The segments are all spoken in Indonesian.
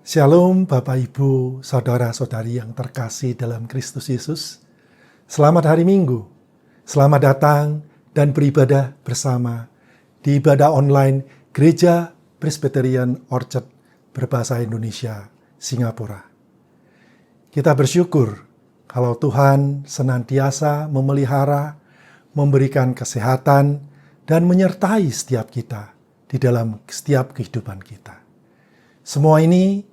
Shalom Bapak Ibu, Saudara-saudari yang terkasih dalam Kristus Yesus. Selamat hari Minggu, selamat datang dan beribadah bersama di ibadah online Gereja Presbyterian Orchard berbahasa Indonesia, Singapura. Kita bersyukur kalau Tuhan senantiasa memelihara, memberikan kesehatan, dan menyertai setiap kita di dalam setiap kehidupan kita. Semua ini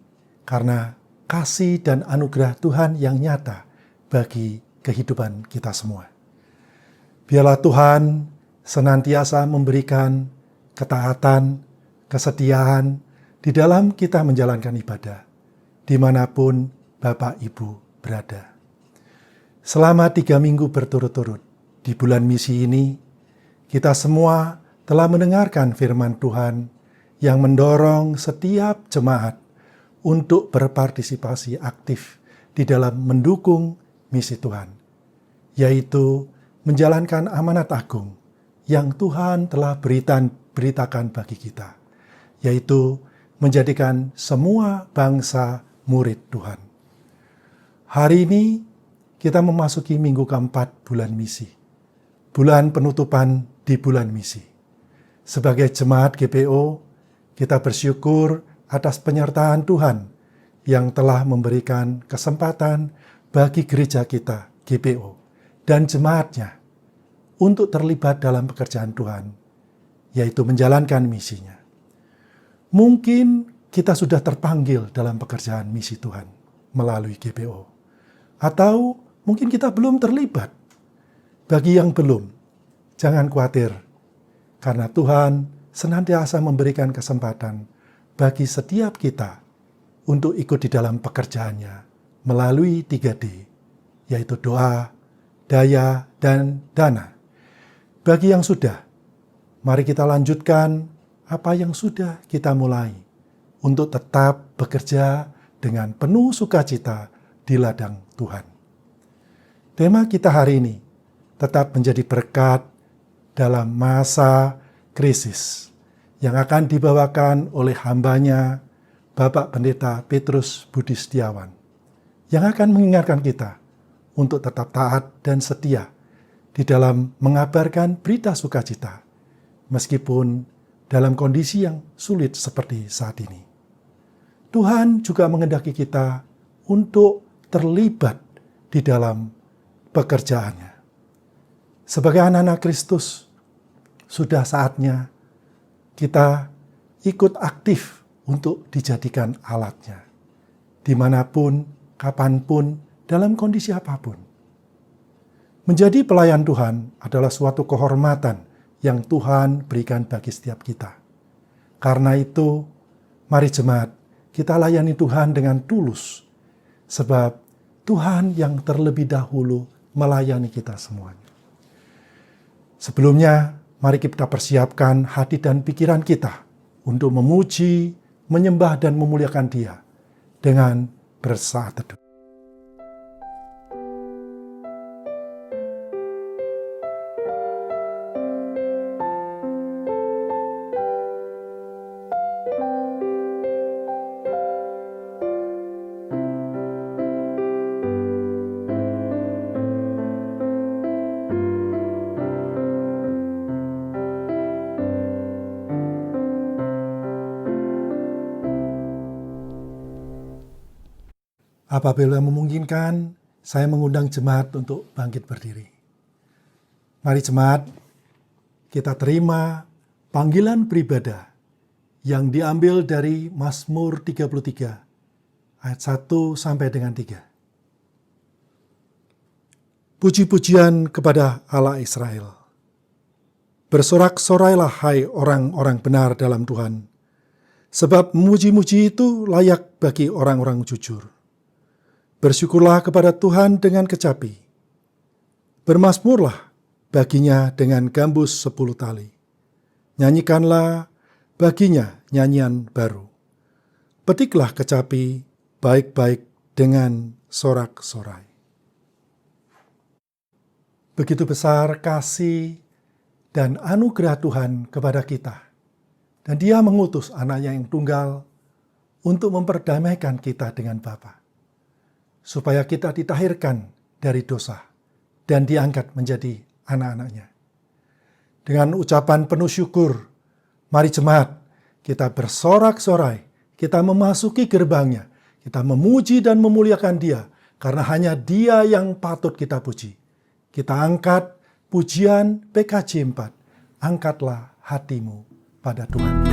karena kasih dan anugerah Tuhan yang nyata bagi kehidupan kita semua. Biarlah Tuhan senantiasa memberikan ketaatan, kesetiaan di dalam kita menjalankan ibadah, dimanapun Bapak Ibu berada. Selama 3 minggu berturut-turut di bulan misi ini, kita semua telah mendengarkan firman Tuhan yang mendorong setiap jemaat untuk berpartisipasi aktif di dalam mendukung misi Tuhan, yaitu menjalankan amanat agung yang Tuhan telah beritakan bagi kita, yaitu menjadikan semua bangsa murid Tuhan. Hari ini kita memasuki minggu keempat bulan misi, bulan penutupan di bulan misi. Sebagai jemaat GPO, kita bersyukur atas penyertaan Tuhan yang telah memberikan kesempatan bagi gereja kita, GPO, dan jemaatnya untuk terlibat dalam pekerjaan Tuhan, yaitu menjalankan misinya. Mungkin kita sudah terpanggil dalam pekerjaan misi Tuhan melalui GPO, atau mungkin kita belum terlibat. Bagi yang belum, jangan khawatir, karena Tuhan senantiasa memberikan kesempatan bagi setiap kita untuk ikut di dalam pekerjaannya melalui 3D, yaitu doa, daya, dan dana. Bagi yang sudah, mari kita lanjutkan apa yang sudah kita mulai untuk tetap bekerja dengan penuh sukacita di ladang Tuhan. Tema kita hari ini tetap menjadi berkat dalam masa krisis yang akan dibawakan oleh hambanya Bapak Pendeta Petrus Budi Setiawan, yang akan mengingatkan kita untuk tetap taat dan setia di dalam mengabarkan berita sukacita, meskipun dalam kondisi yang sulit seperti saat ini. Tuhan juga menghendaki kita untuk terlibat di dalam pekerjaannya. Sebagai anak-anak Kristus, sudah saatnya kita ikut aktif untuk dijadikan alatnya, dimanapun, kapanpun, dalam kondisi apapun. Menjadi pelayan Tuhan adalah suatu kehormatan yang Tuhan berikan bagi setiap kita. Karena itu, mari jemaat, kita layani Tuhan dengan tulus, sebab Tuhan yang terlebih dahulu melayani kita semuanya. Sebelumnya, mari kita persiapkan hati dan pikiran kita untuk memuji, menyembah, dan memuliakan Dia dengan bersaat teduh. Apabila memungkinkan, saya mengundang jemaat untuk bangkit berdiri. Mari jemaat, kita terima panggilan beribadah yang diambil dari Mazmur 33, ayat 1 sampai dengan 3. Puji-pujian kepada Allah Israel. Bersorak-sorailah hai orang-orang benar dalam Tuhan, sebab memuji-muji itu layak bagi orang-orang jujur. Bersyukurlah kepada Tuhan dengan kecapi. Bermazmurlah baginya dengan gambus 10 tali. Nyanyikanlah baginya nyanyian baru. Petiklah kecapi baik-baik dengan sorak-sorai. Begitu besar kasih dan anugerah Tuhan kepada kita. Dan Dia mengutus anaknya yang tunggal untuk memperdamaikan kita dengan Bapa, supaya kita ditahirkan dari dosa dan diangkat menjadi anak-anaknya. Dengan ucapan penuh syukur, mari jemaat, kita bersorak-sorai, kita memasuki gerbangnya, kita memuji dan memuliakan Dia, karena hanya Dia yang patut kita puji. Kita angkat pujian PKJ 4, angkatlah hatimu pada Tuhan.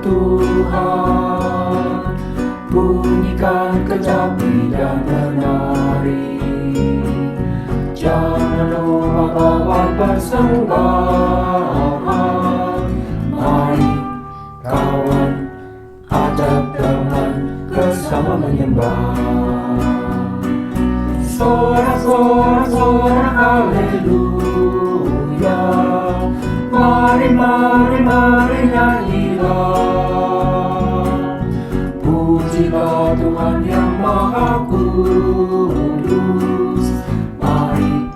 Tuhan, bunyikan kecapi dan menari. Jangan lupa bawa persembahan. Mari kawan, ajak teman bersama menyembah. Sorak-sorak haleluya. Mari nyanyilah. Pujilah Tuhan yang Maha Kudus. Mari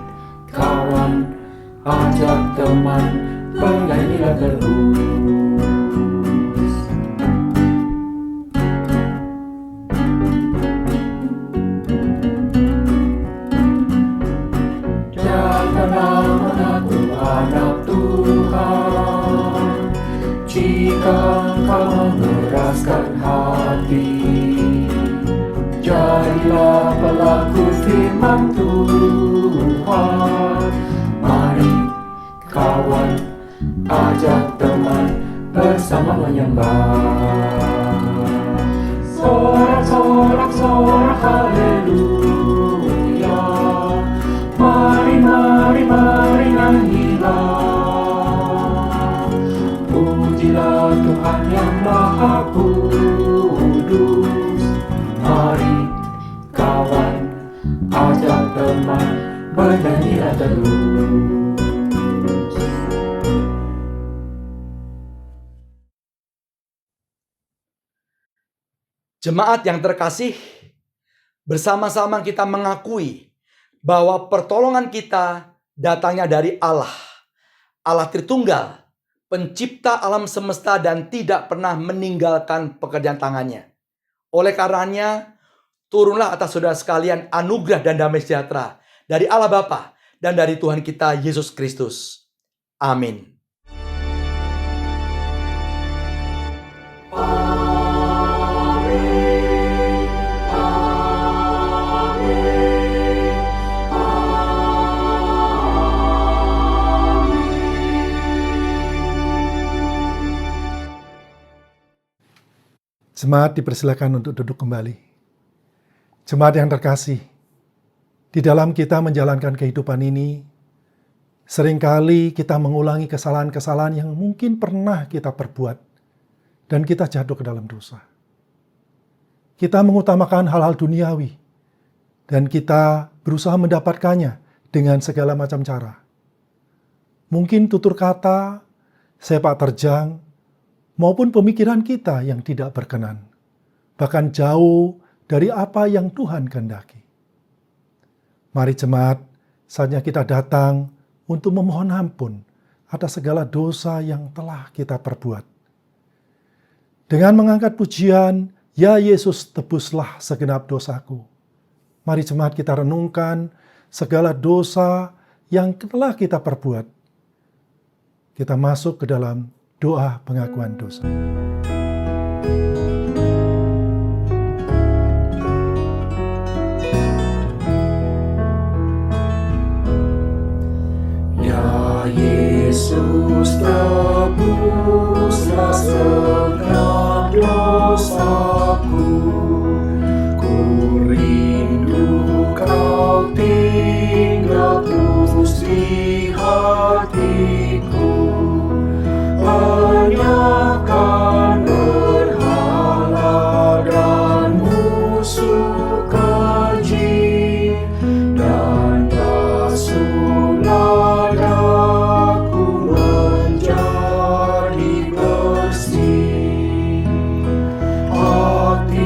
kawan, ajak teman, bernyanyilah terus. Janganlah mengaku anak Tuhan jika engkau mengeraskan hati. Jadilah pelaku firman Tuhan. Mari kawan, ajak teman, bersama menyembah. Sorak-sorak haleluya. Mari nyanyilah. Pujilah Tuhan yang Maha Kudus. Mari kawan, ajak teman, bernyanyilah terus. Jemaat yang terkasih, bersama-sama kita mengakui bahwa pertolongan kita datangnya dari Allah, Allah Tritunggal, pencipta alam semesta dan tidak pernah meninggalkan pekerjaan tangannya. Oleh karenanya, turunlah atas saudara sekalian anugerah dan damai sejahtera dari Allah Bapa dan dari Tuhan kita Yesus Kristus. Amin. Jemaat dipersilakan untuk duduk kembali. Jemaat yang terkasih, di dalam kita menjalankan kehidupan ini, seringkali kita mengulangi kesalahan-kesalahan yang mungkin pernah kita perbuat, dan kita jatuh ke dalam dosa. Kita mengutamakan hal-hal duniawi, dan kita berusaha mendapatkannya dengan segala macam cara. Mungkin tutur kata, sepak terjang, maupun pemikiran kita yang tidak berkenan, bahkan jauh dari apa yang Tuhan kehendaki. Mari jemaat, saatnya kita datang untuk memohon ampun atas segala dosa yang telah kita perbuat. Dengan mengangkat pujian, "Ya Yesus, tebuslah segenap dosaku." Mari jemaat kita renungkan segala dosa yang telah kita perbuat. Kita masuk ke dalam doa pengakuan dosa. Ya Yesus, tebuslah segenap dosaku. Ku rindu Kau tinggal terus di hatiku. Banyakkan berhala dan musuh keji, dan basuhlah daku menjadi bersih. Hati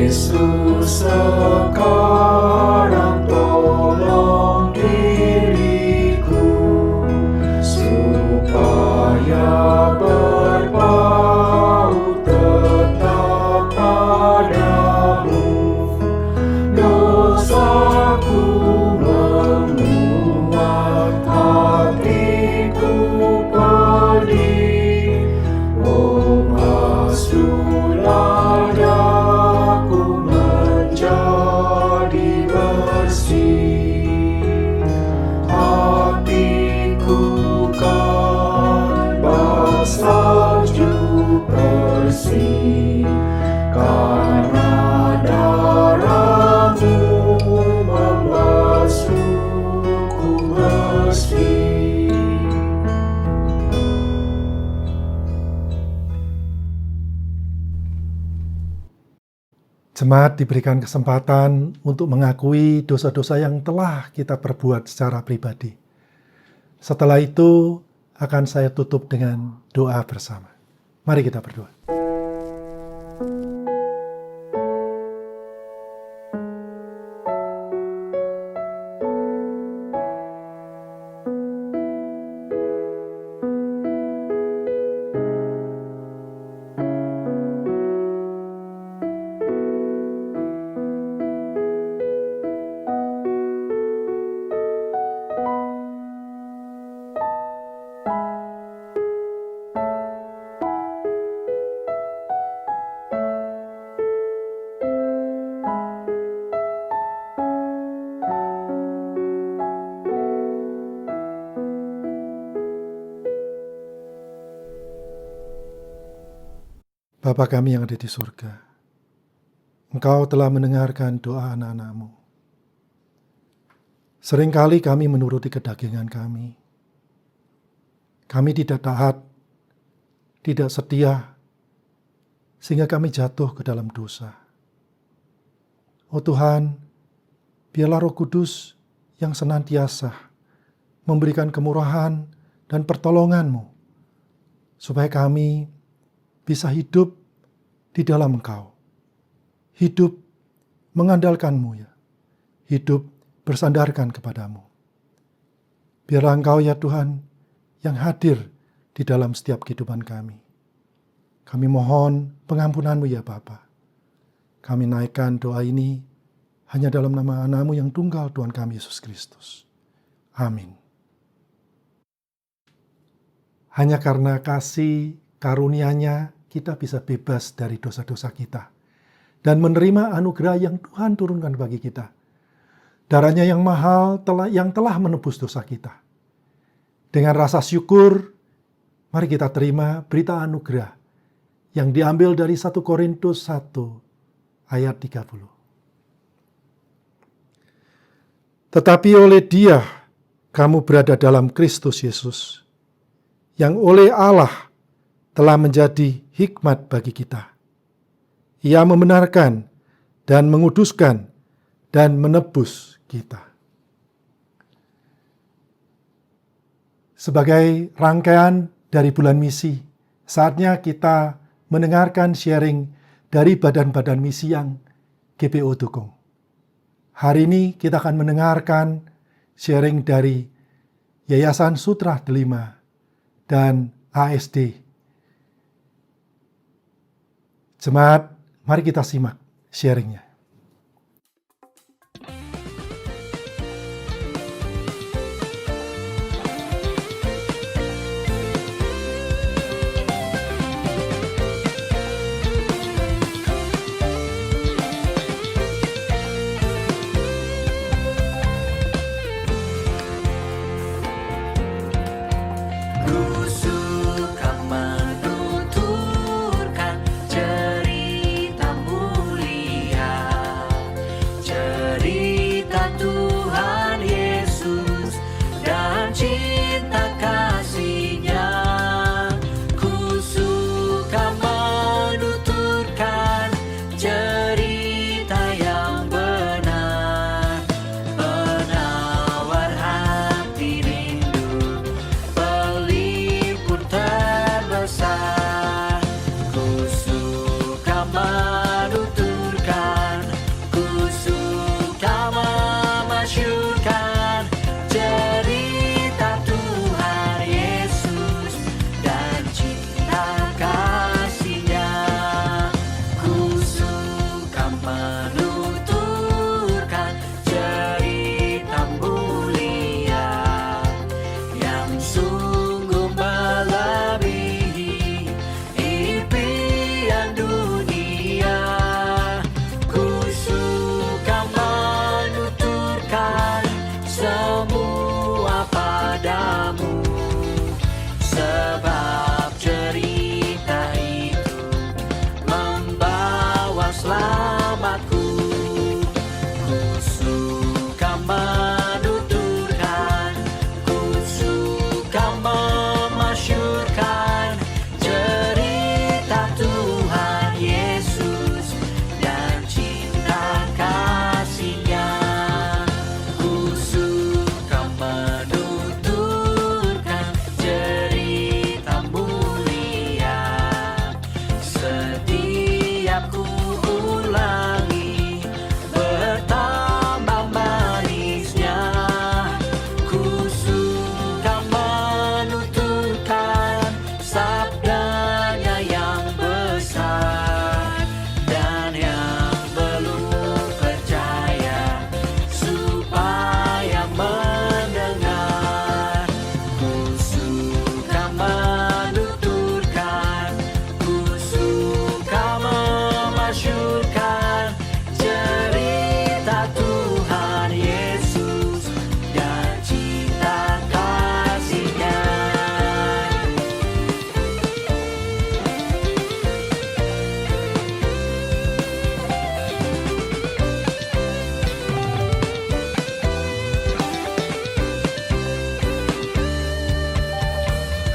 Yesus sekarang tolong diriku supaya berpaut tetap padamu. Dosaku membuat hatiku pedih. Oh, basuhlah daku menjadi bersih. Hatiku kan bersalju bersih, karena darahmu membasuhku bersih. Jemaat diberikan kesempatan untuk mengakui dosa-dosa yang telah kita perbuat secara pribadi. Setelah itu akan saya tutup dengan doa bersama. Mari kita berdoa. Bapa kami yang ada di surga, Engkau telah mendengarkan doa anak-anak-Mu. Seringkali kami menuruti kedagingan kami. Kami tidak taat, tidak setia, sehingga kami jatuh ke dalam dosa. Oh Tuhan, biarlah Roh Kudus yang senantiasa memberikan kemurahan dan pertolongan-Mu, supaya kami bisa hidup di dalam Engkau. Hidup mengandalkan-Mu, ya. Hidup bersandarkan kepadamu. Biarlah Engkau, ya Tuhan, yang hadir di dalam setiap kehidupan kami. Kami mohon pengampunan-Mu, ya Bapa. Kami naikkan doa ini hanya dalam nama Anak-Mu yang tunggal, Tuhan kami Yesus Kristus. Amin. Hanya karena kasih karunia-Nya, kita bisa bebas dari dosa-dosa kita dan menerima anugerah yang Tuhan turunkan bagi kita. Darahnya yang mahal yang telah menebus dosa kita. Dengan rasa syukur, mari kita terima berita anugerah yang diambil dari 1 Korintus 1 ayat 30. Tetapi oleh Dia kamu berada dalam Kristus Yesus, yang oleh Allah telah menjadi hikmat bagi kita. Ia membenarkan dan menguduskan dan menebus kita. Sebagai rangkaian dari bulan misi, saatnya kita mendengarkan sharing dari badan-badan misi yang GPO dukung. Hari ini kita akan mendengarkan sharing dari Yayasan Sutra Delima dan ASD. Jemaat, mari kita simak sharingnya. Menuturkan cerita mulia cintaku. Ku suka menuturkan, ku suka memasyurkan cerita Tuhan Yesus dan cinta kasih-Nya. Ku suka menuturkan cerita mulia. Setiap ku ulangi, bertambah manisnya. Ku suka menuturkan sabdanya yang besar, dan yang belum percaya supaya mendengar. Ku suka menuturkan, ku suka memasyurkan cerita Tuhan Yesus dan cinta kasih-Nya.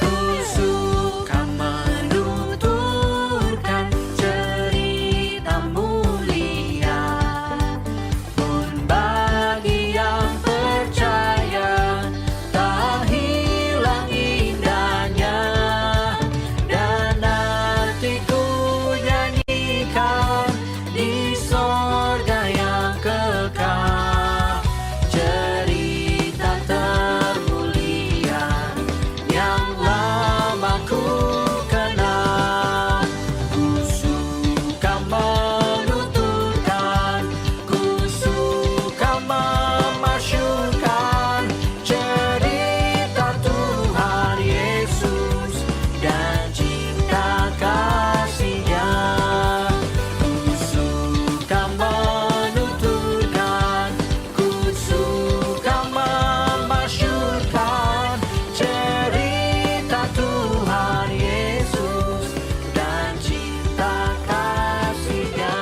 Ku suka menuturkan cerita mulia, pun bagi yang percaya tak hilang indahnya. Dan nanti ku nyanyikan di sorga yang kekal cerita termulia yang lama ku kenal. Ku suka menuturkan, ku suka memasyurkan cerita Tuhan Yesus dan cinta kasih-Nya. Ku suka menuturkan, ku suka memasyurkan cerita Tuhan Yesus dan cinta kasih-Nya.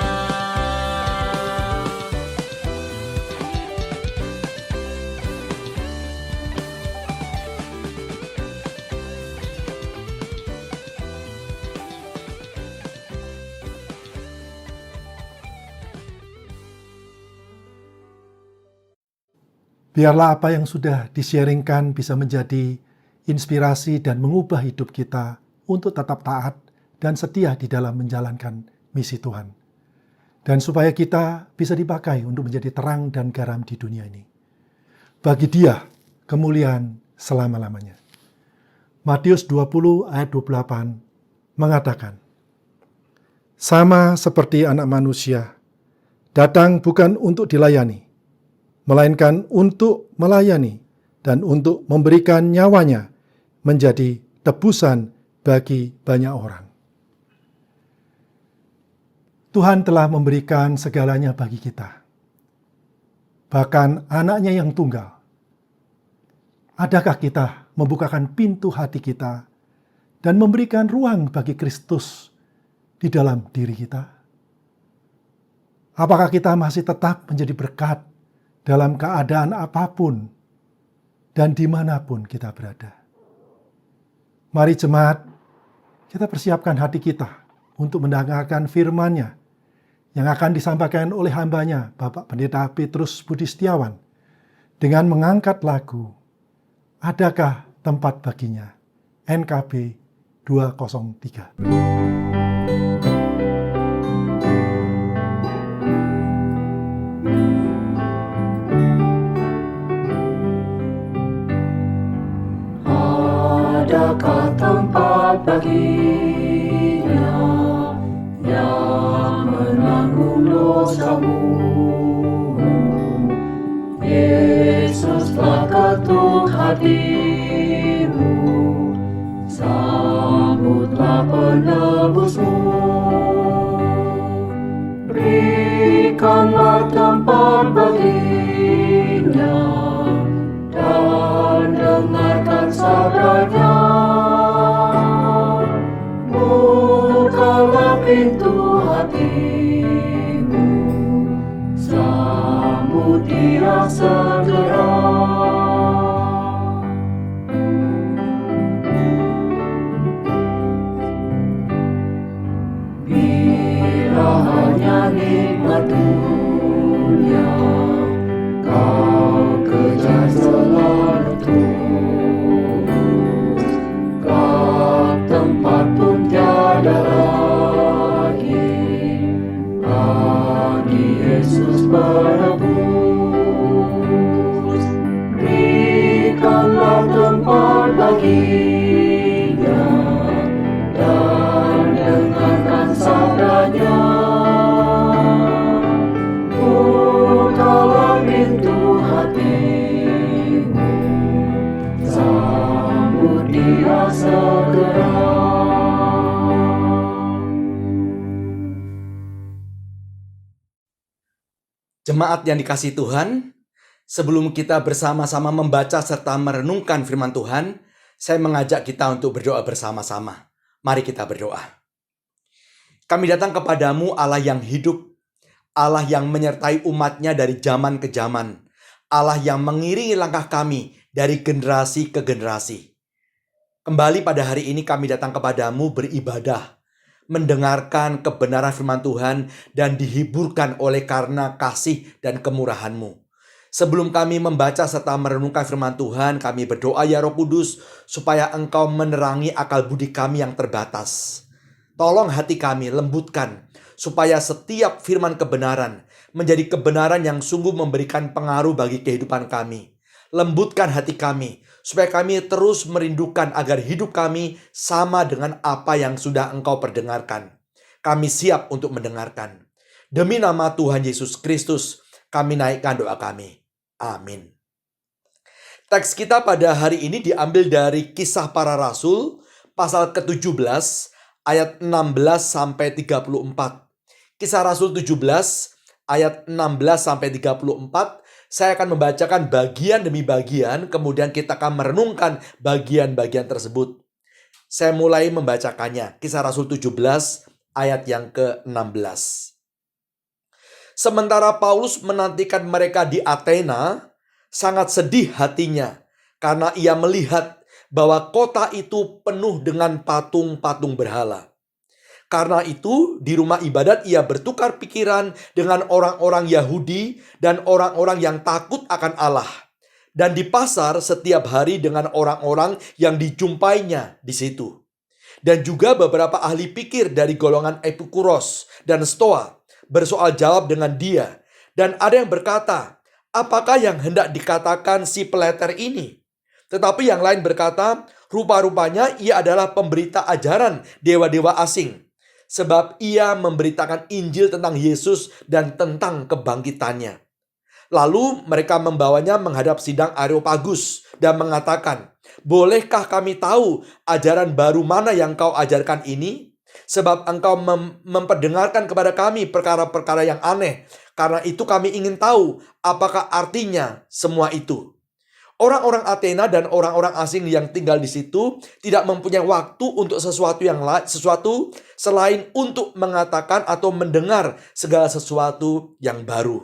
Biarlah apa yang sudah di-sharingkan bisa menjadi inspirasi dan mengubah hidup kita untuk tetap taat dan setia di dalam menjalankan misi Tuhan. Dan supaya kita bisa dipakai untuk menjadi terang dan garam di dunia ini. Bagi Dia kemuliaan selama-lamanya. Matius 20 ayat 28 mengatakan, "Sama seperti Anak Manusia, datang bukan untuk dilayani, melainkan untuk melayani dan untuk memberikan nyawanya menjadi tebusan bagi banyak orang." Tuhan telah memberikan segalanya bagi kita, bahkan anaknya yang tunggal. Adakah kita membukakan pintu hati kita dan memberikan ruang bagi Kristus di dalam diri kita? Apakah kita masih tetap menjadi berkat dalam keadaan apapun dan dimanapun kita berada? Mari jemaat, kita persiapkan hati kita untuk mendengarkan firman-Nya yang akan disampaikan oleh hamba-Nya, Bapak Pendeta Petrus Budi Setiawan, dengan mengangkat lagu "Adakah Tempat Baginya", NKB 203. Adakah tempat baginya yang menanggung dosamu? Yesus telah ketuk hatimu, sambutlah penebusmu. Berikanlah tempat baginya dan dengarkan sabdanya. Bukalah pintu hatimu sambut Dia segera. Bila hanya nikmat dunia kau kejar selalu terus, kau tempat pun tiada lagi bagi Yesus menebus. Berikanlah tempat baginya dan dengarkan sabdanya. Bukalah pintu hatimu, sambut Dia segera. Jemaat yang dikasihi Tuhan, sebelum kita bersama-sama membaca serta merenungkan firman Tuhan, saya mengajak kita untuk berdoa bersama-sama. Mari kita berdoa. Kami datang kepadamu Allah yang hidup, Allah yang menyertai umatnya dari zaman ke zaman, Allah yang mengiringi langkah kami dari generasi ke generasi. Kembali pada hari ini kami datang kepadamu beribadah, mendengarkan kebenaran firman Tuhan dan dihiburkan oleh karena kasih dan kemurahan-Mu. Sebelum kami membaca serta merenungkan firman Tuhan, kami berdoa ya Roh Kudus supaya Engkau menerangi akal budi kami yang terbatas. Tolong hati kami, lembutkan supaya setiap firman kebenaran menjadi kebenaran yang sungguh memberikan pengaruh bagi kehidupan kami. Lembutkan hati kami supaya kami terus merindukan agar hidup kami sama dengan apa yang sudah Engkau perdengarkan. Kami siap untuk mendengarkan. Demi nama Tuhan Yesus Kristus, kami naikkan doa kami. Amin. Teks kita pada hari ini diambil dari Kisah Para Rasul, pasal ke-17, ayat 16 sampai 34. Kisah Rasul 17, ayat 16 sampai 34. Saya akan membacakan bagian demi bagian, kemudian kita akan merenungkan bagian-bagian tersebut. Saya mulai membacakannya. Kisah Rasul 17, ayat yang ke-16. Sementara Paulus menantikan mereka di Athena, sangat sedih hatinya karena ia melihat bahwa kota itu penuh dengan patung-patung berhala. Karena itu, di rumah ibadat ia bertukar pikiran dengan orang-orang Yahudi dan orang-orang yang takut akan Allah. Dan di pasar setiap hari dengan orang-orang yang dijumpainya di situ. Dan juga beberapa ahli pikir dari golongan Epikuros dan Stoa bersoal jawab dengan dia. Dan ada yang berkata, apakah yang hendak dikatakan si peleter ini? Tetapi yang lain berkata, rupa-rupanya ia adalah pemberita ajaran dewa-dewa asing. Sebab ia memberitakan Injil tentang Yesus dan tentang kebangkitannya. Lalu mereka membawanya menghadap sidang Areopagus dan mengatakan, bolehkah kami tahu ajaran baru mana yang kau ajarkan ini? Sebab engkau memperdengarkan kepada kami perkara-perkara yang aneh. Karena itu kami ingin tahu apakah artinya semua itu. Orang-orang Athena dan orang-orang asing yang tinggal di situ tidak mempunyai waktu untuk sesuatu selain untuk mengatakan atau mendengar segala sesuatu yang baru.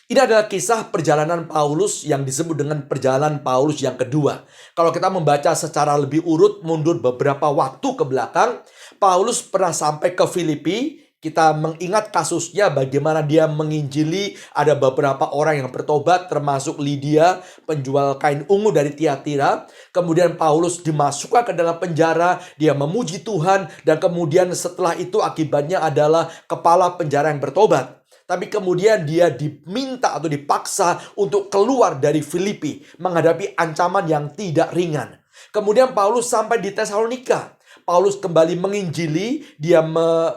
Ini adalah kisah perjalanan Paulus yang disebut dengan perjalanan Paulus yang kedua. Kalau kita membaca secara lebih urut, mundur beberapa waktu ke belakang, Paulus pernah sampai ke Filipi. Kita mengingat kasusnya bagaimana dia menginjili, ada beberapa orang yang bertobat termasuk Lydia, penjual kain ungu dari Tiatira. Kemudian Paulus dimasukkan ke dalam penjara, dia memuji Tuhan dan kemudian setelah itu akibatnya adalah kepala penjara yang bertobat. Tapi kemudian dia diminta atau dipaksa untuk keluar dari Filipi menghadapi ancaman yang tidak ringan. Kemudian Paulus sampai di Tesalonika. Paulus kembali menginjili, dia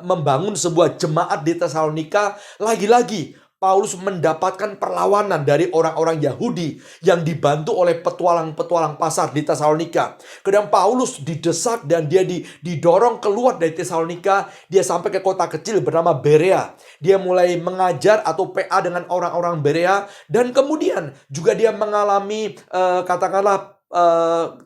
membangun sebuah jemaat di Tesalonika. Lagi-lagi Paulus mendapatkan perlawanan dari orang-orang Yahudi yang dibantu oleh petualang-petualang pasar di Tesalonika. Kemudian Paulus didesak dan dia didorong keluar dari Tesalonika. Dia sampai ke kota kecil bernama Berea. Dia mulai mengajar atau PA dengan orang-orang Berea. Dan kemudian juga dia mengalami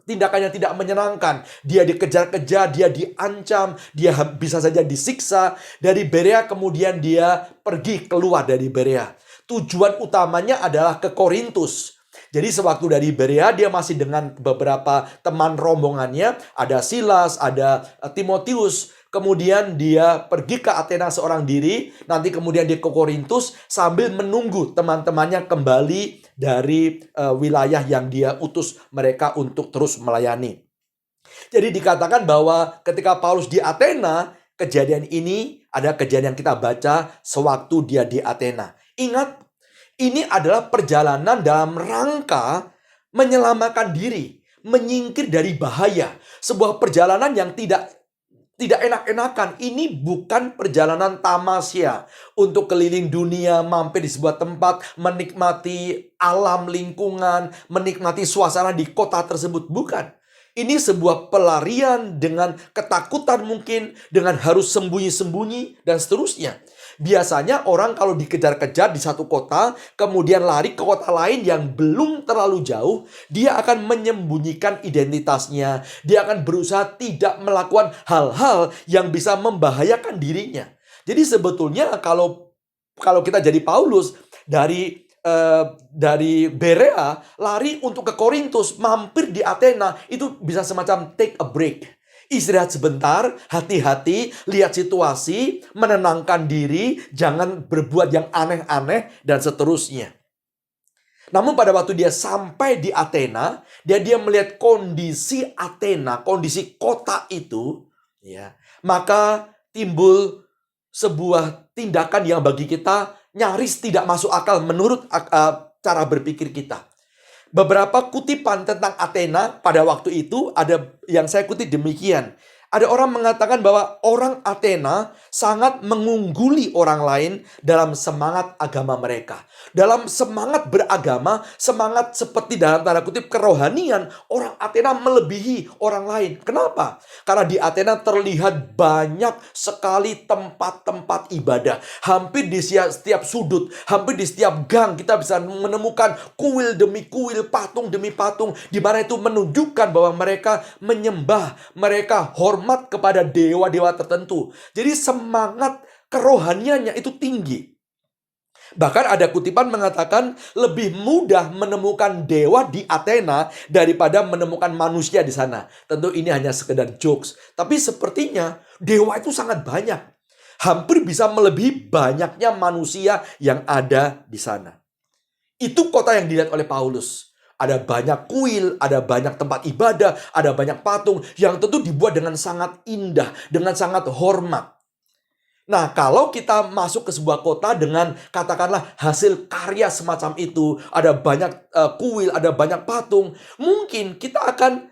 tindakan yang tidak menyenangkan. Dia dikejar-kejar, dia diancam, dia bisa saja disiksa. Dari Berea kemudian dia pergi keluar dari Berea. tujuan utamanya adalah ke Korintus. Jadi sewaktu dari Berea dia masih dengan beberapa teman rombongannya, ada Silas, ada Timotius. Kemudian dia pergi ke Athena seorang diri, nanti kemudian dia ke Korintus sambil menunggu teman-temannya kembali dari wilayah yang dia utus mereka untuk terus melayani. Jadi dikatakan bahwa ketika Paulus di Athena, kejadian ini ada kejadian yang kita baca sewaktu dia di Athena. Ingat, ini adalah perjalanan dalam rangka menyelamatkan diri, menyingkir dari bahaya. Sebuah perjalanan yang tidak enak-enakan. Ini bukan perjalanan tamasya untuk keliling dunia, mampir di sebuah tempat, menikmati alam lingkungan, menikmati suasana di kota tersebut. Bukan. Ini sebuah pelarian dengan ketakutan mungkin, dengan harus sembunyi-sembunyi, dan seterusnya. Biasanya orang kalau dikejar-kejar di satu kota, kemudian lari ke kota lain yang belum terlalu jauh, dia akan menyembunyikan identitasnya. Dia akan berusaha tidak melakukan hal-hal yang bisa membahayakan dirinya. Jadi sebetulnya kalau kita jadi Paulus, dari Berea lari untuk ke Korintus, mampir di Athena, itu bisa semacam take a break. Istirahat sebentar, hati-hati, lihat situasi, menenangkan diri, jangan berbuat yang aneh-aneh, dan seterusnya. Namun pada waktu dia sampai di Athena, dia melihat kondisi Athena, kondisi kota itu, ya, maka timbul sebuah tindakan yang bagi kita nyaris tidak masuk akal menurut cara berpikir kita. Beberapa kutipan tentang Athena pada waktu itu ada yang saya kutip demikian. Ada orang mengatakan bahwa orang Athena sangat mengungguli orang lain dalam semangat agama mereka. Dalam semangat beragama, semangat seperti dalam tanda kutip kerohanian, orang Athena melebihi orang lain. Kenapa? Karena di Athena terlihat banyak sekali tempat-tempat ibadah. Hampir di setiap sudut, hampir di setiap gang kita bisa menemukan kuil demi kuil, patung demi patung, di mana itu menunjukkan bahwa mereka menyembah, mereka hormat kepada dewa-dewa tertentu. Jadi semangat kerohaniannya itu tinggi. Bahkan ada kutipan mengatakan lebih mudah menemukan dewa di Athena daripada menemukan manusia di sana. Tentu ini hanya sekedar jokes. Tapi sepertinya dewa itu sangat banyak. Hampir bisa melebihi banyaknya manusia yang ada di sana. Itu kota yang dilihat oleh Paulus. Ada banyak kuil, ada banyak tempat ibadah, ada banyak patung yang tentu dibuat dengan sangat indah, dengan sangat hormat. Nah, kalau kita masuk ke sebuah kota dengan katakanlah hasil karya semacam itu, ada banyak kuil, ada banyak patung, mungkin kita akan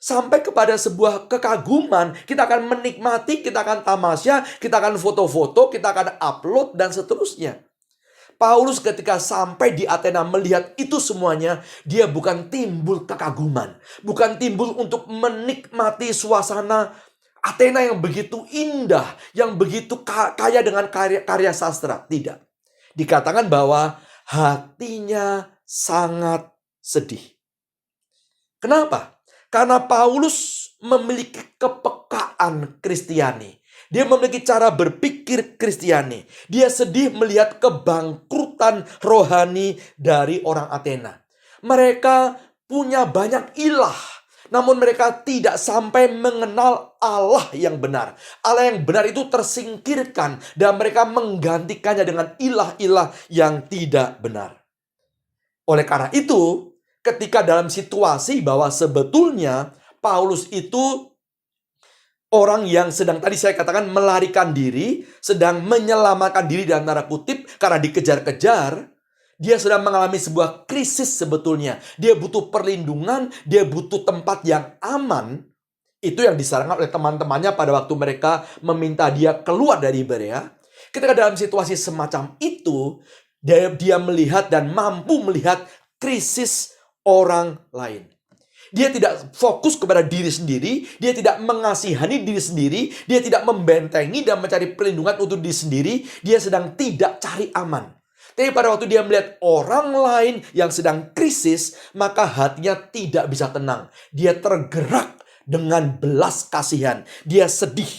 sampai kepada sebuah kekaguman, kita akan menikmati, kita akan tamasya, kita akan foto-foto, kita akan upload, dan seterusnya. Paulus ketika sampai di Athena melihat itu semuanya, dia bukan timbul kekaguman, bukan timbul untuk menikmati suasana Athena yang begitu indah, yang begitu kaya dengan karya sastra. Tidak. Dikatakan bahwa hatinya sangat sedih. Kenapa? Karena Paulus memiliki kepekaan Kristiani. Dia memiliki cara berpikir Kristiani. Dia sedih melihat kebangkrutan rohani dari orang Athena. Mereka punya banyak ilah, namun mereka tidak sampai mengenal Allah yang benar. Allah yang benar itu tersingkirkan dan mereka menggantikannya dengan ilah-ilah yang tidak benar. Oleh karena itu, ketika dalam situasi bahwa sebetulnya Paulus itu orang yang sedang tadi saya katakan melarikan diri, sedang menyelamatkan diri dalam tanda kutip karena dikejar-kejar, dia sedang mengalami sebuah krisis sebetulnya. Dia butuh perlindungan, dia butuh tempat yang aman. Itu yang disarankan oleh teman-temannya pada waktu mereka meminta dia keluar dari Berea. Ketika dalam situasi semacam itu, dia melihat dan mampu melihat krisis orang lain. Dia tidak fokus kepada diri sendiri, dia tidak mengasihani diri sendiri, dia tidak membentengi dan mencari perlindungan untuk diri sendiri, dia sedang tidak cari aman. Tapi pada waktu dia melihat orang lain yang sedang krisis, maka hatinya tidak bisa tenang. Dia tergerak dengan belas kasihan. Dia sedih.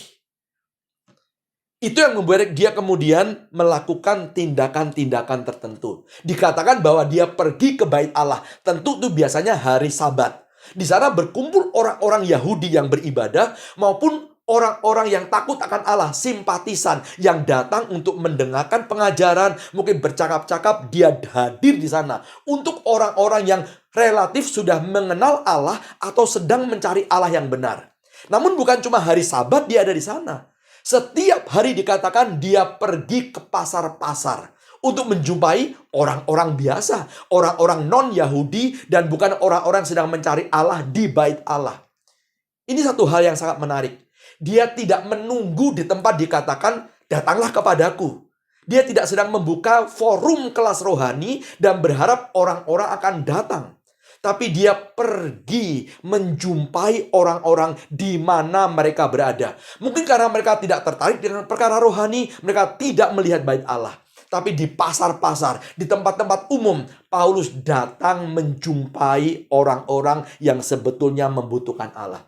Itu yang membuat dia kemudian melakukan tindakan-tindakan tertentu. Dikatakan bahwa dia pergi ke bait Allah. Tentu itu biasanya hari Sabat. Di sana berkumpul orang-orang Yahudi yang beribadah maupun orang-orang yang takut akan Allah, simpatisan yang datang untuk mendengarkan pengajaran, mungkin bercakap-cakap, dia hadir di sana. Untuk orang-orang yang relatif sudah mengenal Allah atau sedang mencari Allah yang benar. Namun bukan cuma hari Sabat dia ada di sana. Setiap hari dikatakan dia pergi ke pasar-pasar untuk menjumpai orang-orang biasa, orang-orang non-Yahudi, dan bukan orang-orang sedang mencari Allah di bait Allah. Ini satu hal yang sangat menarik. Dia tidak menunggu di tempat dikatakan, datanglah kepadaku. Dia tidak sedang membuka forum kelas rohani dan berharap orang-orang akan datang. Tapi dia pergi menjumpai orang-orang di mana mereka berada. Mungkin karena mereka tidak tertarik dengan perkara rohani, mereka tidak melihat bait Allah. Tapi di pasar-pasar, di tempat-tempat umum, Paulus datang menjumpai orang-orang yang sebetulnya membutuhkan Allah.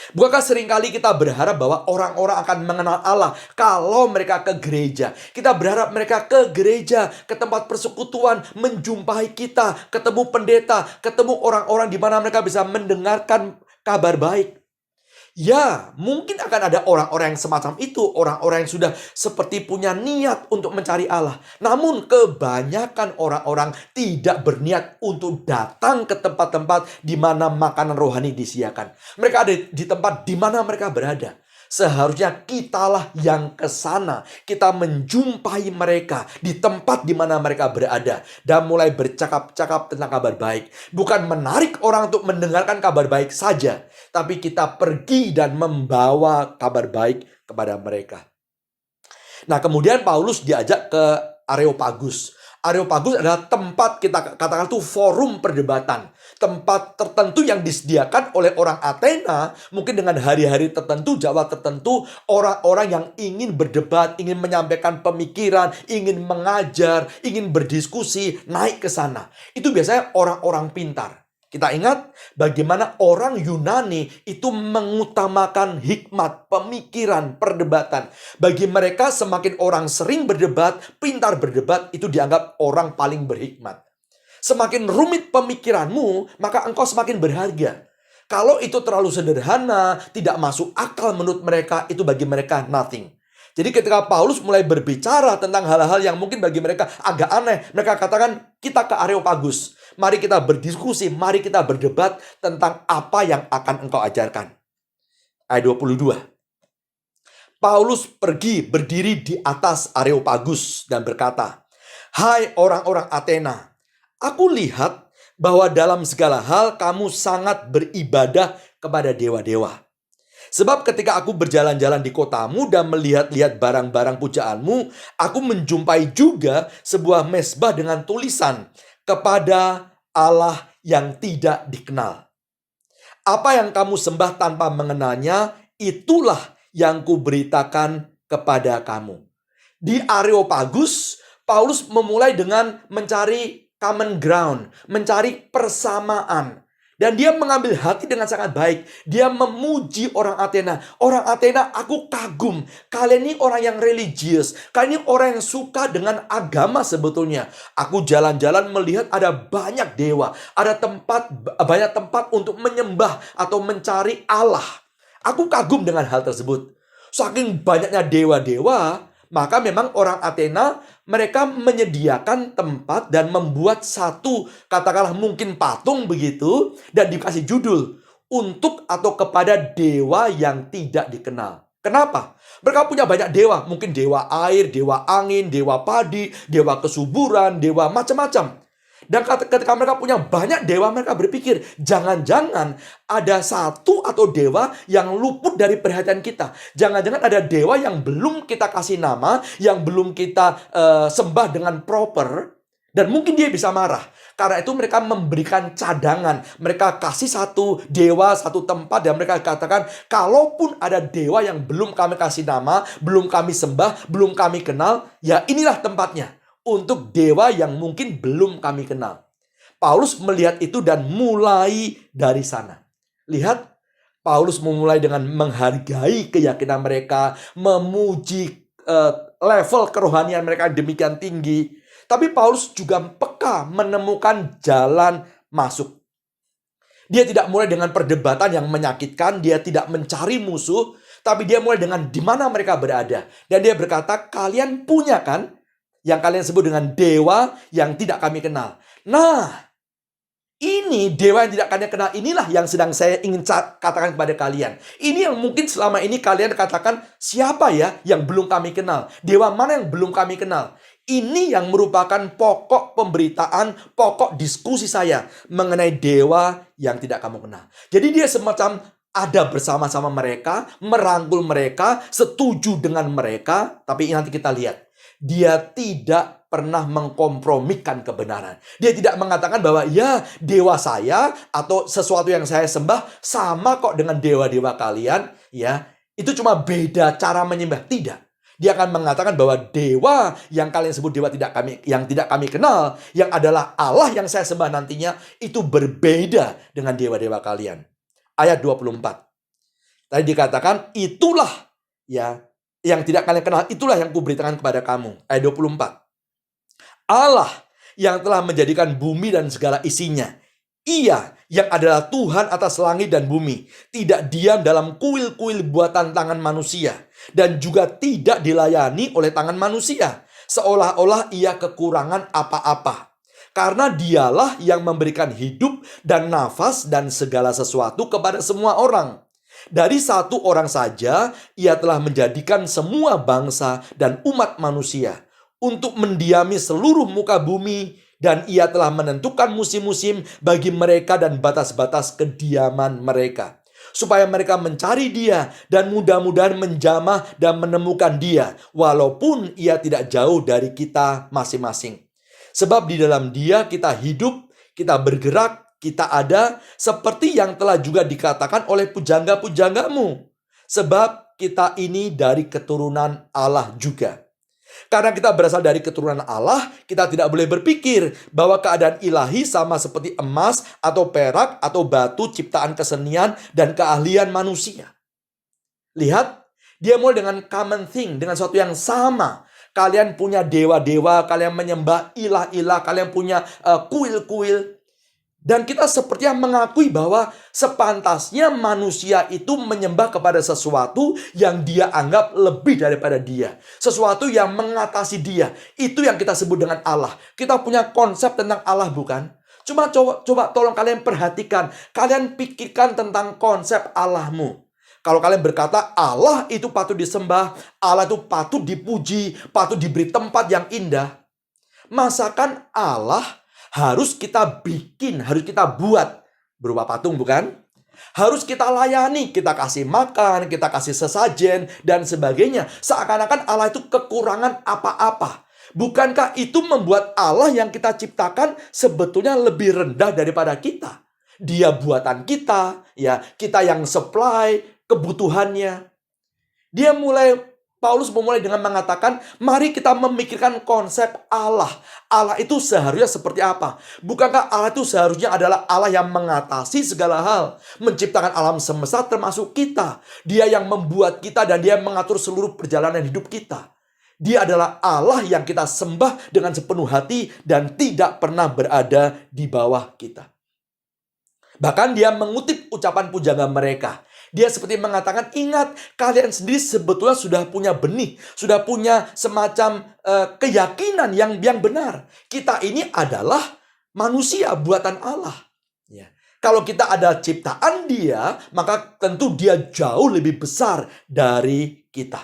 Bukankah seringkali kita berharap bahwa orang-orang akan mengenal Allah kalau mereka ke gereja? Kita berharap mereka ke gereja, ke tempat persekutuan, menjumpai kita, ketemu pendeta, ketemu orang-orang di mana mereka bisa mendengarkan kabar baik. Ya, mungkin akan ada orang-orang yang semacam itu, orang-orang yang sudah seperti punya niat untuk mencari Allah. Namun kebanyakan orang-orang tidak berniat untuk datang ke tempat-tempat di mana makanan rohani disediakan. Mereka ada di tempat di mana mereka berada. Seharusnya kitalah yang ke sana. Kita menjumpai mereka di tempat di mana mereka berada. Dan mulai bercakap-cakap tentang kabar baik. Bukan menarik orang untuk mendengarkan kabar baik saja. Tapi kita pergi dan membawa kabar baik kepada mereka. Nah, kemudian Paulus diajak ke Areopagus. Areopagus adalah tempat, kita katakan itu forum perdebatan. Tempat tertentu yang disediakan oleh orang Athena, mungkin dengan hari-hari tertentu, jadwal tertentu, orang-orang yang ingin berdebat, ingin menyampaikan pemikiran, ingin mengajar, ingin berdiskusi, naik ke sana. Itu biasanya orang-orang pintar. Kita ingat bagaimana orang Yunani itu mengutamakan hikmat, pemikiran, perdebatan. Bagi mereka semakin orang sering berdebat, pintar berdebat, itu dianggap orang paling berhikmat. Semakin rumit pemikiranmu, maka engkau semakin berharga. Kalau itu terlalu sederhana, tidak masuk akal menurut mereka, itu bagi mereka nothing. Jadi ketika Paulus mulai berbicara tentang hal-hal yang mungkin bagi mereka agak aneh, mereka katakan, kita ke Areopagus. Mari kita berdiskusi, mari kita berdebat tentang apa yang akan engkau ajarkan. Ayat 22. Paulus pergi berdiri di atas Areopagus dan berkata, "Hai orang-orang Athena, aku lihat bahwa dalam segala hal kamu sangat beribadah kepada dewa-dewa. Sebab ketika aku berjalan-jalan di kotamu dan melihat-lihat barang-barang pujaanmu, aku menjumpai juga sebuah mezbah dengan tulisan, kepada Allah yang tidak dikenal. Apa yang kamu sembah tanpa mengenalnya, itulah yang kuberitakan kepada kamu." Di Areopagus, Paulus memulai dengan mencari common ground, mencari persamaan. Dan dia mengambil hati dengan sangat baik. Dia memuji orang Athena. Orang Athena, aku kagum. Kalian ini orang yang religius. Kalian ini orang yang suka dengan agama sebetulnya. Aku jalan-jalan melihat ada banyak dewa. Ada banyak tempat untuk menyembah atau mencari Allah. Aku kagum dengan hal tersebut. Saking banyaknya dewa-dewa, maka memang orang Athena, mereka menyediakan tempat dan membuat satu, katakanlah mungkin patung begitu, dan dikasih judul, untuk atau kepada dewa yang tidak dikenal. Kenapa? Mereka punya banyak dewa, mungkin dewa air, dewa angin, dewa padi, dewa kesuburan, dewa macam-macam. Dan ketika mereka punya banyak dewa, mereka berpikir, jangan-jangan ada satu atau dewa yang luput dari perhatian kita. Jangan-jangan ada dewa yang belum kita kasih nama, yang belum kita sembah dengan proper. Dan mungkin dia bisa marah. Karena itu mereka memberikan cadangan. Mereka kasih satu dewa, satu tempat, dan mereka katakan, kalaupun ada dewa yang belum kami kasih nama, belum kami sembah, belum kami kenal, ya inilah tempatnya. Untuk dewa yang mungkin belum kami kenal. Paulus melihat itu dan mulai dari sana. Lihat, Paulus memulai dengan menghargai keyakinan mereka, memuji level kerohanian mereka yang demikian tinggi. Tapi Paulus juga peka menemukan jalan masuk. Dia tidak mulai dengan perdebatan yang menyakitkan, dia tidak mencari musuh, tapi dia mulai dengan di mana mereka berada. Dan dia berkata, kalian punya kan yang kalian sebut dengan dewa yang tidak kami kenal. Nah, ini dewa yang tidak kalian kenal, inilah yang sedang saya ingin katakan kepada kalian. Ini yang mungkin selama ini kalian katakan, siapa ya yang belum kami kenal? Dewa mana yang belum kami kenal? Ini yang merupakan pokok pemberitaan, pokok diskusi saya mengenai dewa yang tidak kamu kenal. Jadi dia semacam ada bersama-sama mereka, merangkul mereka, setuju dengan mereka. Tapi nanti kita lihat, dia tidak pernah mengkompromikan kebenaran. Dia tidak mengatakan bahwa ya dewa saya atau sesuatu yang saya sembah sama kok dengan dewa-dewa kalian. Ya, itu cuma beda cara menyembah. Tidak. Dia akan mengatakan bahwa dewa yang kalian sebut dewa yang tidak kami kenal, yang adalah Allah yang saya sembah nantinya, itu berbeda dengan dewa-dewa kalian. Ayat 24. Tadi dikatakan, itulah ya yang tidak kalian kenal, itulah yang kuberitakan kepada kamu. Ayat 24. Allah yang telah menjadikan bumi dan segala isinya. Ia yang adalah Tuhan atas langit dan bumi, tidak diam dalam kuil-kuil buatan tangan manusia, dan juga tidak dilayani oleh tangan manusia, seolah-olah ia kekurangan apa-apa. Karena dialah yang memberikan hidup dan nafas dan segala sesuatu kepada semua orang. Dari satu orang saja, ia telah menjadikan semua bangsa dan umat manusia untuk mendiami seluruh muka bumi, dan ia telah menentukan musim-musim bagi mereka dan batas-batas kediaman mereka, supaya mereka mencari dia dan mudah-mudahan menjamah dan menemukan dia, walaupun ia tidak jauh dari kita masing-masing. Sebab di dalam dia kita hidup, kita bergerak, kita ada, seperti yang telah juga dikatakan oleh pujangga-pujanggamu. Sebab kita ini dari keturunan Allah juga. Karena kita berasal dari keturunan Allah, kita tidak boleh berpikir bahwa keadaan ilahi sama seperti emas atau perak atau batu ciptaan kesenian dan keahlian manusia. Lihat, dia mulai dengan common thing, dengan sesuatu yang sama. Kalian punya dewa-dewa, kalian menyembah ilah-ilah, kalian punya kuil-kuil. Dan kita sepertinya mengakui bahwa sepantasnya manusia itu menyembah kepada sesuatu yang dia anggap lebih daripada dia. Sesuatu yang mengatasi dia. Itu yang kita sebut dengan Allah. Kita punya konsep tentang Allah, bukan? Coba tolong kalian perhatikan. Kalian pikirkan tentang konsep Allahmu. Kalau kalian berkata Allah itu patut disembah, Allah itu patut dipuji, patut diberi tempat yang indah. Masakan Allah harus kita bikin, harus kita buat berupa patung, bukan? Harus kita layani, kita kasih makan, kita kasih sesajen, dan sebagainya. Seakan-akan Allah itu kekurangan apa-apa. Bukankah itu membuat Allah yang kita ciptakan sebetulnya lebih rendah daripada kita? Dia buatan kita, ya, kita yang supply kebutuhannya. Paulus memulai dengan mengatakan, mari kita memikirkan konsep Allah. Allah itu seharusnya seperti apa? Bukankah Allah itu seharusnya adalah Allah yang mengatasi segala hal, menciptakan alam semesta termasuk kita. Dia yang membuat kita dan dia mengatur seluruh perjalanan hidup kita. Dia adalah Allah yang kita sembah dengan sepenuh hati dan tidak pernah berada di bawah kita. Bahkan dia mengutip ucapan pujangga mereka. Dia seperti mengatakan, ingat, kalian sendiri sebetulnya sudah punya benih, sudah punya semacam keyakinan yang benar. Kita ini adalah manusia buatan Allah. Ya. Kalau kita ada ciptaan dia, maka tentu dia jauh lebih besar dari kita.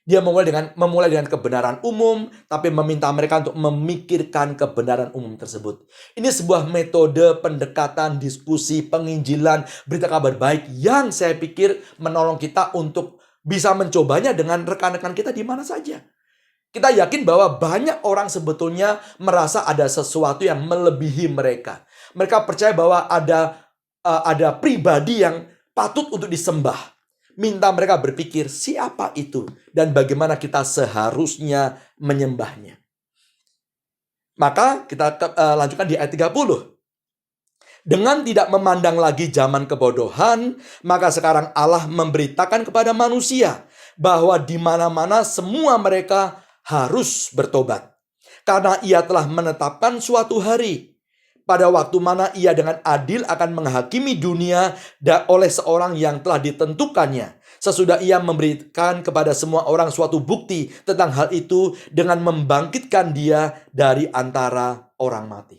Dia memulai dengan kebenaran umum, tapi meminta mereka untuk memikirkan kebenaran umum tersebut. Ini sebuah metode pendekatan, diskusi, penginjilan, berita kabar baik yang saya pikir menolong kita untuk bisa mencobanya dengan rekan-rekan kita di mana saja. Kita yakin bahwa banyak orang sebetulnya merasa ada sesuatu yang melebihi mereka. Mereka percaya bahwa ada pribadi yang patut untuk disembah. Minta mereka berpikir siapa itu dan bagaimana kita seharusnya menyembahnya. Maka kita lanjutkan di ayat 30. Dengan tidak memandang lagi zaman kebodohan, maka sekarang Allah memberitakan kepada manusia bahwa di mana-mana semua mereka harus bertobat. Karena Ia telah menetapkan suatu hari, pada waktu mana Ia dengan adil akan menghakimi dunia oleh seorang yang telah ditentukannya. Sesudah Ia memberikan kepada semua orang suatu bukti tentang hal itu dengan membangkitkan Dia dari antara orang mati.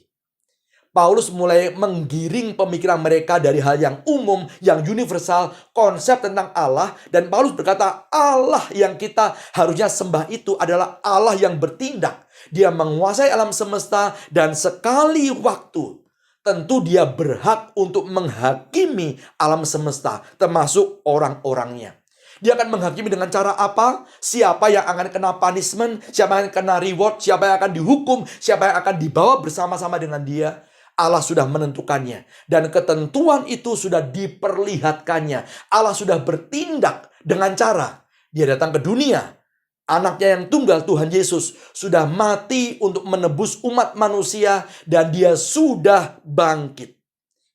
Paulus mulai menggiring pemikiran mereka dari hal yang umum, yang universal, konsep tentang Allah. Dan Paulus berkata, Allah yang kita harusnya sembah itu adalah Allah yang bertindak. Dia menguasai alam semesta dan sekali waktu tentu Dia berhak untuk menghakimi alam semesta, termasuk orang-orangnya. Dia akan menghakimi dengan cara apa? Siapa yang akan kena punishment, siapa yang kena reward, siapa yang akan dihukum, siapa yang akan dibawa bersama-sama dengan Dia. Allah sudah menentukannya. Dan ketentuan itu sudah diperlihatkannya. Allah sudah bertindak dengan cara Dia datang ke dunia. Anaknya yang tunggal, Tuhan Yesus, sudah mati untuk menebus umat manusia. Dan Dia sudah bangkit.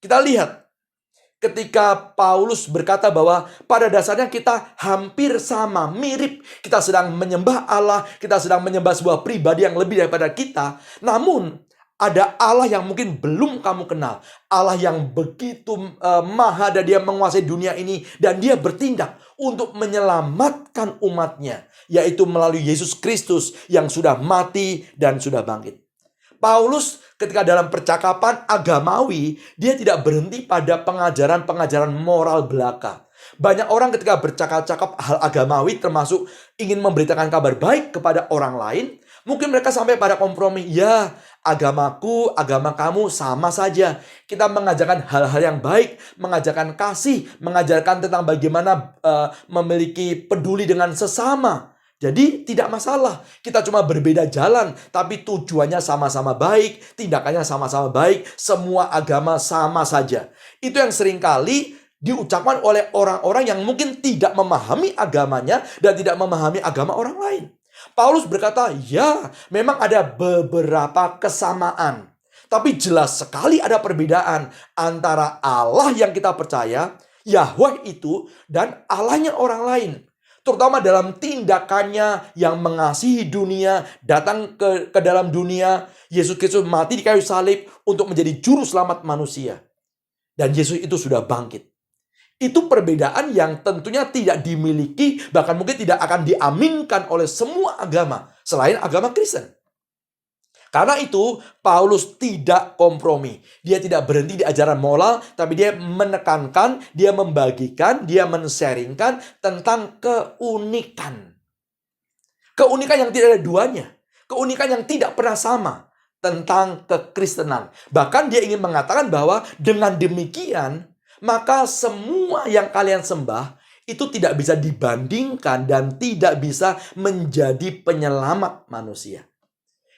Kita lihat ketika Paulus berkata bahwa pada dasarnya kita hampir sama, mirip. Kita sedang menyembah Allah, kita sedang menyembah sebuah pribadi yang lebih daripada kita. Namun ada Allah yang mungkin belum kamu kenal. Allah yang begitu maha dan Dia menguasai dunia ini. Dan Dia bertindak untuk menyelamatkan umatnya. Yaitu melalui Yesus Kristus yang sudah mati dan sudah bangkit. Paulus ketika dalam percakapan agamawi, dia tidak berhenti pada pengajaran-pengajaran moral belaka. Banyak orang ketika bercakap-cakap hal agamawi termasuk ingin memberitakan kabar baik kepada orang lain. Mungkin mereka sampai pada kompromi. Ya, agamaku, agama kamu sama saja. Kita mengajarkan hal-hal yang baik, mengajarkan kasih, mengajarkan tentang bagaimana memiliki peduli dengan sesama. Jadi tidak masalah. Kita cuma berbeda jalan, tapi tujuannya sama-sama baik, tindakannya sama-sama baik, semua agama sama saja. Itu yang seringkali diucapkan oleh orang-orang yang mungkin tidak memahami agamanya dan tidak memahami agama orang lain. Paulus berkata, ya, memang ada beberapa kesamaan. Tapi jelas sekali ada perbedaan antara Allah yang kita percaya, Yahweh itu, dan Allahnya orang lain. Terutama dalam tindakannya yang mengasihi dunia, datang ke dalam dunia. Yesus Kristus mati di kayu salib untuk menjadi juru selamat manusia. Dan Yesus itu sudah bangkit. Itu perbedaan yang tentunya tidak dimiliki, bahkan mungkin tidak akan diaminkan oleh semua agama selain agama Kristen. Karena itu, Paulus tidak kompromi. Dia tidak berhenti di ajaran moral, tapi dia menekankan, dia membagikan, dia men-sharingkan tentang keunikan. Keunikan yang tidak ada duanya. Keunikan yang tidak pernah sama tentang kekristenan. Bahkan dia ingin mengatakan bahwa dengan demikian, maka semua yang kalian sembah itu tidak bisa dibandingkan dan tidak bisa menjadi penyelamat manusia.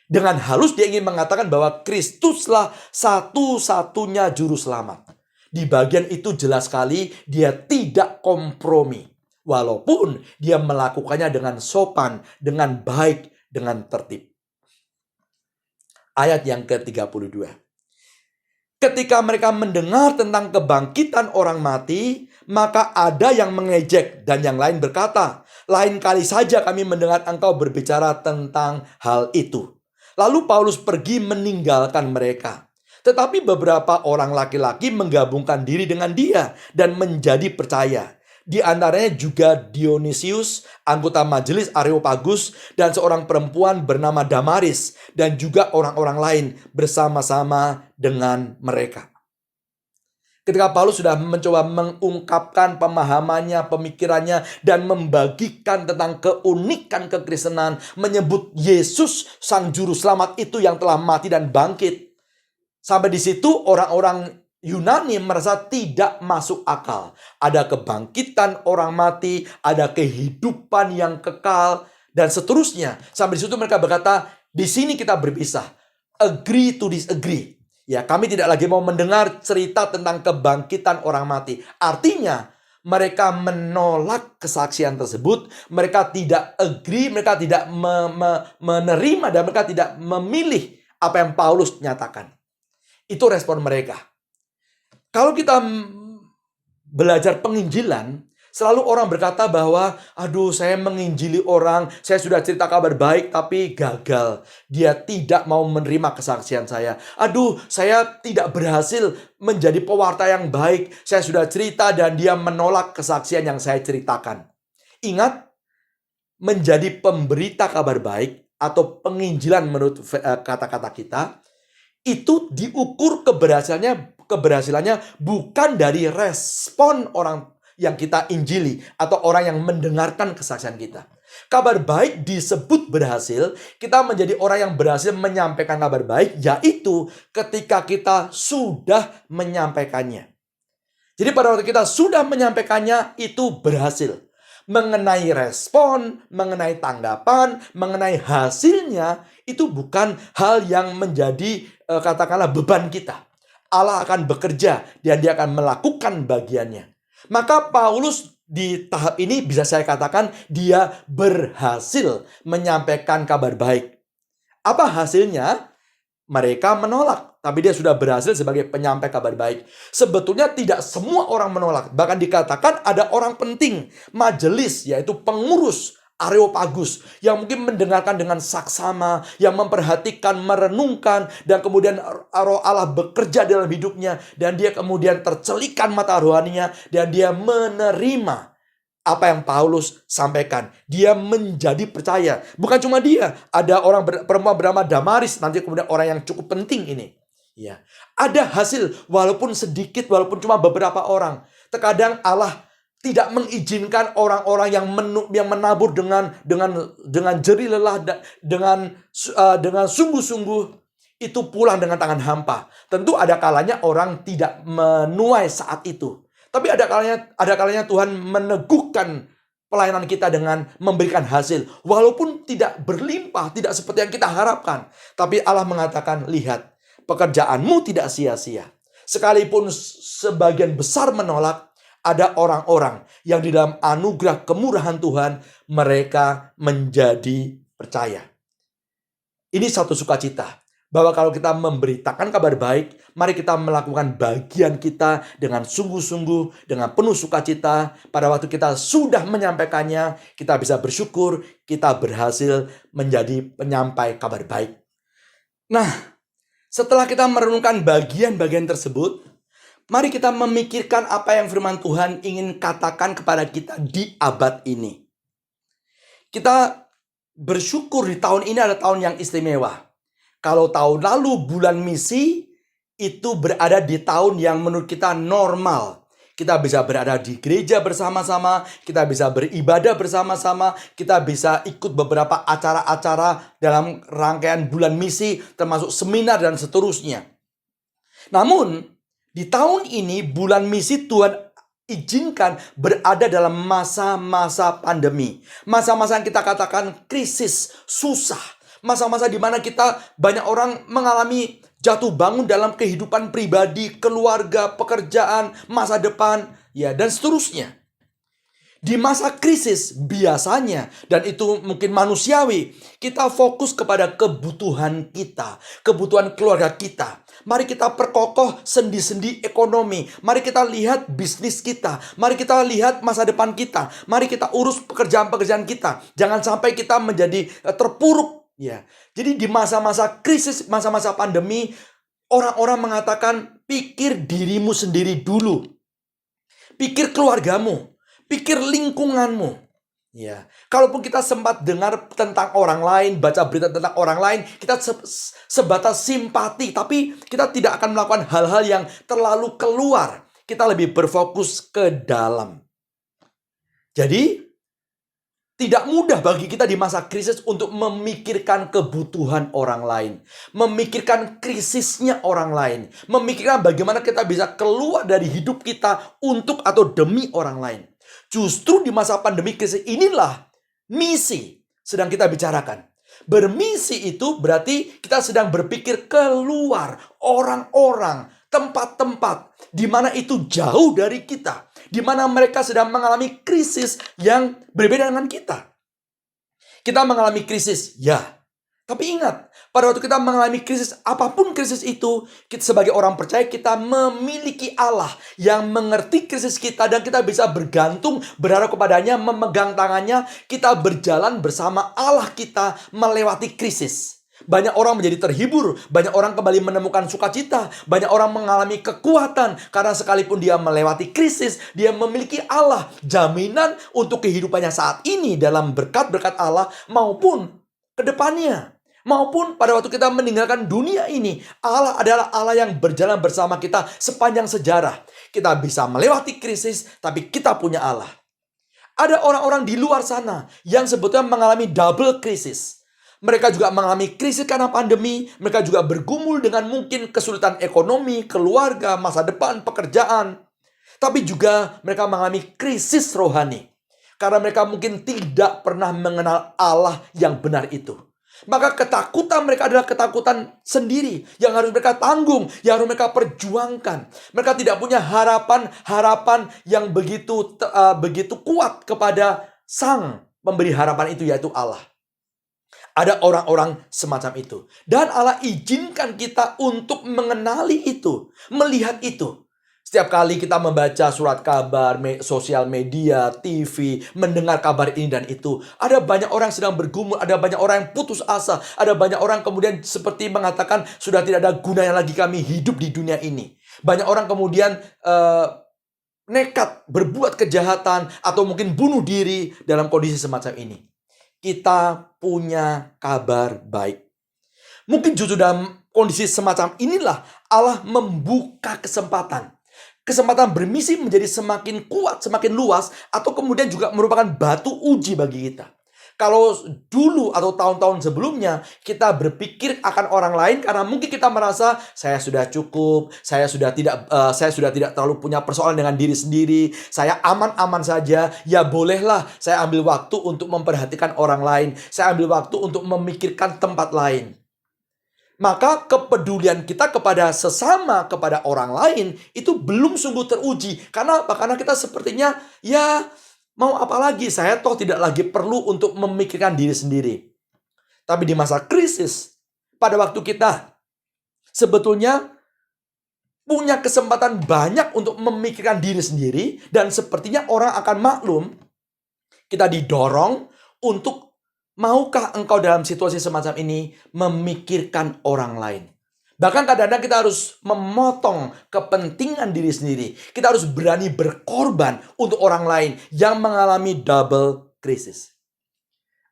Dengan halus dia ingin mengatakan bahwa Kristuslah satu-satunya juru selamat. Di bagian itu jelas sekali dia tidak kompromi. Walaupun dia melakukannya dengan sopan, dengan baik, dengan tertib. Ayat yang ke-32. Ketika mereka mendengar tentang kebangkitan orang mati, maka ada yang mengejek dan yang lain berkata, lain kali saja kami mendengar engkau berbicara tentang hal itu. Lalu Paulus pergi meninggalkan mereka. Tetapi beberapa orang laki-laki menggabungkan diri dengan dia dan menjadi percaya. Di antaranya juga Dionysius, anggota majelis Areopagus, dan seorang perempuan bernama Damaris, dan juga orang-orang lain bersama-sama dengan mereka. Ketika Paulus sudah mencoba mengungkapkan pemahamannya, pemikirannya, dan membagikan tentang keunikan kekristenan, menyebut Yesus sang juru selamat itu yang telah mati dan bangkit. Sampai di situ orang-orang Yunani merasa tidak masuk akal. Ada kebangkitan orang mati, ada kehidupan yang kekal, dan seterusnya. Sampai di situ mereka berkata, di sini kita berpisah. Agree to disagree. Ya, kami tidak lagi mau mendengar cerita tentang kebangkitan orang mati. Artinya, mereka menolak kesaksian tersebut. Mereka tidak agree, mereka tidak menerima, dan mereka tidak memilih apa yang Paulus nyatakan. Itu respon mereka. Kalau kita belajar penginjilan, selalu orang berkata bahwa, aduh saya menginjili orang, saya sudah cerita kabar baik tapi gagal. Dia tidak mau menerima kesaksian saya. Aduh, saya tidak berhasil menjadi pewarta yang baik. Saya sudah cerita dan dia menolak kesaksian yang saya ceritakan. Ingat, menjadi pemberita kabar baik atau penginjilan menurut kata-kata kita, itu diukur keberhasilannya bukan dari respon orang yang kita injili atau orang yang mendengarkan kesaksian kita. Kabar baik disebut berhasil, kita menjadi orang yang berhasil menyampaikan kabar baik, yaitu ketika kita sudah menyampaikannya. Jadi pada waktu kita sudah menyampaikannya, itu berhasil. Mengenai respon, mengenai tanggapan, mengenai hasilnya, itu bukan hal yang menjadi katakanlah beban kita. Allah akan bekerja dan dia akan melakukan bagiannya. Maka Paulus di tahap ini bisa saya katakan dia berhasil menyampaikan kabar baik. Apa hasilnya? Mereka menolak, tapi dia sudah berhasil sebagai penyampai kabar baik. Sebetulnya tidak semua orang menolak. Bahkan dikatakan ada orang penting, majelis, yaitu pengurus Areopagus, yang mungkin mendengarkan dengan saksama, yang memperhatikan, merenungkan, dan kemudian roh Allah bekerja dalam hidupnya, dan dia kemudian tercelikan mata rohaninya, dan dia menerima apa yang Paulus sampaikan. Dia menjadi percaya. Bukan cuma dia. Ada perempuan bernama Damaris. Nanti kemudian orang yang cukup penting ini. Ya, ada hasil walaupun sedikit, walaupun cuma beberapa orang. Terkadang Allah tidak mengizinkan orang-orang yang menabur dengan jerih lelah, dengan sungguh-sungguh itu pulang dengan tangan hampa. Tentu ada kalanya orang tidak menuai saat itu. Tapi ada kalanya Tuhan meneguhkan pelayanan kita dengan memberikan hasil. Walaupun tidak berlimpah, tidak seperti yang kita harapkan. Tapi Allah mengatakan, lihat, pekerjaanmu tidak sia-sia. Sekalipun sebagian besar menolak, ada orang-orang yang di dalam anugerah kemurahan Tuhan, mereka menjadi percaya. Ini satu sukacita. Bahwa kalau kita memberitakan kabar baik, mari kita melakukan bagian kita dengan sungguh-sungguh, dengan penuh sukacita. Pada waktu kita sudah menyampaikannya, kita bisa bersyukur, kita berhasil menjadi penyampai kabar baik. Nah, setelah kita merenungkan bagian-bagian tersebut, mari kita memikirkan apa yang firman Tuhan ingin katakan kepada kita di abad ini. Kita bersyukur di tahun ini ada tahun yang istimewa. Kalau tahun lalu bulan misi itu berada di tahun yang menurut kita normal. Kita bisa berada di gereja bersama-sama, kita bisa beribadah bersama-sama, kita bisa ikut beberapa acara-acara dalam rangkaian bulan misi, termasuk seminar dan seterusnya. Namun, di tahun ini bulan misi Tuhan izinkan berada dalam masa-masa pandemi. Masa-masa yang kita katakan krisis, susah. Masa-masa di mana kita banyak orang mengalami jatuh bangun dalam kehidupan pribadi, keluarga, pekerjaan, masa depan, ya dan seterusnya. Di masa krisis biasanya, dan itu mungkin manusiawi, kita fokus kepada kebutuhan kita, kebutuhan keluarga kita. Mari kita perkokoh sendi-sendi ekonomi. Mari kita lihat bisnis kita. Mari kita lihat masa depan kita. Mari kita urus pekerjaan-pekerjaan kita. Jangan sampai kita menjadi terpuruk. Ya, jadi di masa-masa krisis, masa-masa pandemi, orang-orang mengatakan pikir dirimu sendiri dulu. Pikir keluargamu, pikir lingkunganmu. Ya, kalaupun kita sempat dengar tentang orang lain, baca berita tentang orang lain, kita sebatas simpati, tapi kita tidak akan melakukan hal-hal yang terlalu keluar. Kita lebih berfokus ke dalam. Jadi, tidak mudah bagi kita di masa krisis untuk memikirkan kebutuhan orang lain. Memikirkan krisisnya orang lain. Memikirkan bagaimana kita bisa keluar dari hidup kita untuk atau demi orang lain. Justru di masa pandemi krisis inilah misi sedang kita bicarakan. Bermisi itu berarti kita sedang berpikir keluar orang-orang, tempat-tempat di mana itu jauh dari kita. Di mana mereka sedang mengalami krisis yang berbeda dengan kita. Kita mengalami krisis, ya. Tapi ingat, pada waktu kita mengalami krisis, apapun krisis itu, kita sebagai orang percaya kita memiliki Allah yang mengerti krisis kita dan kita bisa bergantung, berharap kepadanya, memegang tangannya, kita berjalan bersama Allah kita melewati krisis. Banyak orang menjadi terhibur, banyak orang kembali menemukan sukacita, banyak orang mengalami kekuatan karena sekalipun dia melewati krisis, dia memiliki Allah, jaminan untuk kehidupannya saat ini dalam berkat-berkat Allah maupun ke depannya. Maupun pada waktu kita meninggalkan dunia ini, Allah adalah Allah yang berjalan bersama kita sepanjang sejarah. Kita bisa melewati krisis, tapi kita punya Allah. Ada orang-orang di luar sana yang sebetulnya mengalami double krisis. Mereka juga mengalami krisis karena pandemi. Mereka juga bergumul dengan mungkin kesulitan ekonomi, keluarga, masa depan, pekerjaan. Tapi juga mereka mengalami krisis rohani. Karena mereka mungkin tidak pernah mengenal Allah yang benar itu. Maka ketakutan mereka adalah ketakutan sendiri yang harus mereka tanggung, yang harus mereka perjuangkan. Mereka tidak punya harapan yang begitu kuat kepada Sang pemberi harapan itu, yaitu Allah. Ada orang-orang semacam itu. Dan Allah izinkan kita untuk mengenali itu, melihat itu. Setiap kali kita membaca surat kabar, sosial media, TV, mendengar kabar ini dan itu, ada banyak orang sedang bergumul, ada banyak orang yang putus asa, ada banyak orang kemudian seperti mengatakan, sudah tidak ada gunanya lagi kami hidup di dunia ini. Banyak orang kemudian nekat berbuat kejahatan atau mungkin bunuh diri dalam kondisi semacam ini. Kita punya kabar baik. Mungkin justru dalam kondisi semacam inilah Allah membuka kesempatan bermisi menjadi semakin kuat, semakin luas, atau kemudian juga merupakan batu uji bagi kita. Kalau dulu atau tahun-tahun sebelumnya kita berpikir akan orang lain karena mungkin kita merasa saya sudah cukup, saya sudah tidak terlalu punya persoalan dengan diri sendiri, saya aman-aman saja, ya bolehlah saya ambil waktu untuk memperhatikan orang lain, saya ambil waktu untuk memikirkan tempat lain. Maka kepedulian kita kepada sesama, kepada orang lain, itu belum sungguh teruji. Karena apa? Karena kita sepertinya, ya mau apa lagi? Saya toh tidak lagi perlu untuk memikirkan diri sendiri. Tapi di masa krisis, pada waktu kita sebetulnya punya kesempatan banyak untuk memikirkan diri sendiri, dan sepertinya orang akan maklum, kita didorong untuk maukah engkau dalam situasi semacam ini memikirkan orang lain? Bahkan kadang-kadang kita harus memotong kepentingan diri sendiri. Kita harus berani berkorban untuk orang lain yang mengalami double krisis.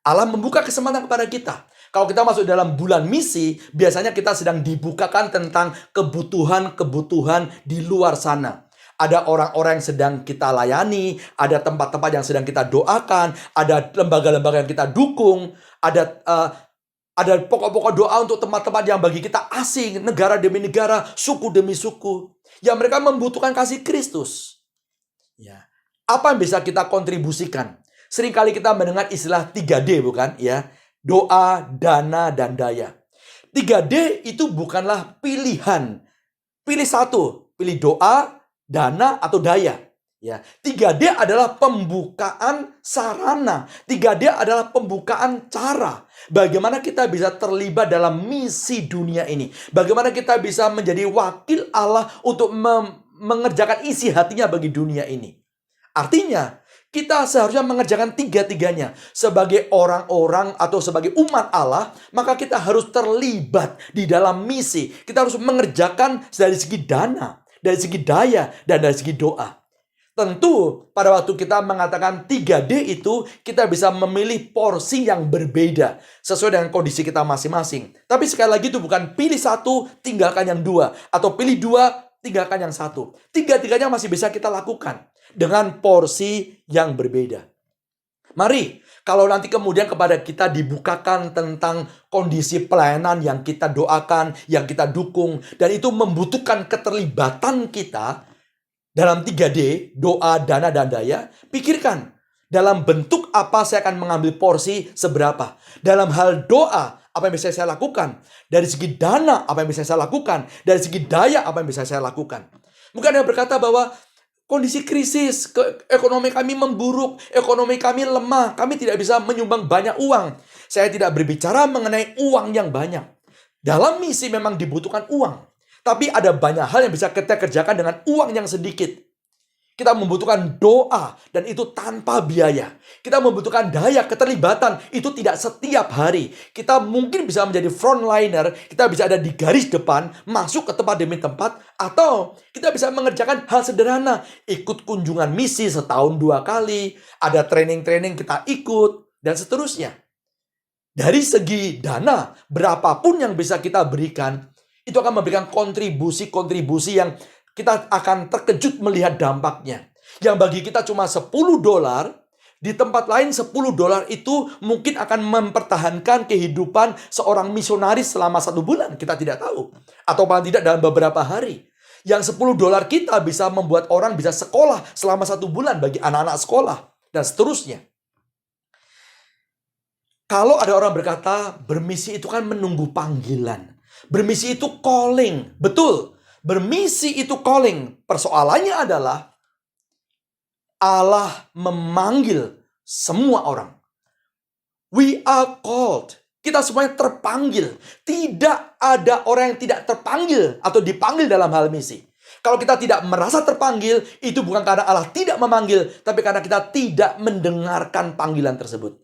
Allah membuka kesempatan kepada kita. Kalau kita masuk dalam bulan misi, biasanya kita sedang dibukakan tentang kebutuhan-kebutuhan di luar sana. Ada orang-orang yang sedang kita layani, ada tempat-tempat yang sedang kita doakan, ada lembaga-lembaga yang kita dukung, ada pokok-pokok doa untuk tempat-tempat yang bagi kita asing, negara demi negara, suku demi suku, yang mereka membutuhkan kasih Kristus. Ya. Apa yang bisa kita kontribusikan? Seringkali kita mendengar istilah 3D, bukan? Ya, doa, dana, dan daya. 3D itu bukanlah pilihan. Pilih satu, pilih doa, dana, atau daya. Ya, 3D adalah pembukaan sarana. 3D adalah pembukaan cara. Bagaimana kita bisa terlibat dalam misi dunia ini. Bagaimana kita bisa menjadi wakil Allah untuk mengerjakan isi hatinya bagi dunia ini. Artinya, kita seharusnya mengerjakan tiga-tiganya. Sebagai orang-orang atau sebagai umat Allah, maka kita harus terlibat di dalam misi. Kita harus mengerjakan dari segi dana, dari segi daya, dan dari segi doa. Tentu pada waktu kita mengatakan 3D itu, kita bisa memilih porsi yang berbeda sesuai dengan kondisi kita masing-masing. Tapi sekali lagi itu bukan pilih satu, tinggalkan yang dua. Atau pilih dua, tinggalkan yang satu. Tiga-tiganya masih bisa kita lakukan dengan porsi yang berbeda. Mari, kalau nanti kemudian kepada kita dibukakan tentang kondisi pelayanan yang kita doakan, yang kita dukung, dan itu membutuhkan keterlibatan kita dalam 3D, doa, dana, dan daya, pikirkan dalam bentuk apa saya akan mengambil porsi seberapa. Dalam hal doa, apa yang bisa saya lakukan? Dari segi dana, apa yang bisa saya lakukan? Dari segi daya, apa yang bisa saya lakukan? Mungkin ada yang berkata bahwa kondisi krisis, ekonomi kami memburuk, ekonomi kami lemah, kami tidak bisa menyumbang banyak uang. Saya tidak berbicara mengenai uang yang banyak. Dalam misi memang dibutuhkan uang. Tapi ada banyak hal yang bisa kita kerjakan dengan uang yang sedikit. Kita membutuhkan doa, dan itu tanpa biaya. Kita membutuhkan daya keterlibatan, itu tidak setiap hari. Kita mungkin bisa menjadi frontliner, kita bisa ada di garis depan, masuk ke tempat demi tempat, atau kita bisa mengerjakan hal sederhana. Ikut kunjungan misi setahun 2 kali, ada training-training kita ikut, dan seterusnya. Dari segi dana, berapapun yang bisa kita berikan, itu akan memberikan kontribusi-kontribusi yang kita akan terkejut melihat dampaknya. Yang bagi kita cuma $10, di tempat lain $10 itu mungkin akan mempertahankan kehidupan seorang misionaris selama 1 bulan. Kita tidak tahu. Atau paling tidak dalam beberapa hari. Yang $10 kita bisa membuat orang bisa sekolah selama 1 bulan bagi anak-anak sekolah. Dan seterusnya. Kalau ada orang berkata, bermisi itu kan menunggu panggilan. Bermisi itu calling. Betul. Bermisi itu calling. Persoalannya adalah Allah memanggil semua orang. We are called. Kita semuanya terpanggil. Tidak ada orang yang tidak terpanggil atau dipanggil dalam hal misi. Kalau kita tidak merasa terpanggil, itu bukan karena Allah tidak memanggil, tapi karena kita tidak mendengarkan panggilan tersebut.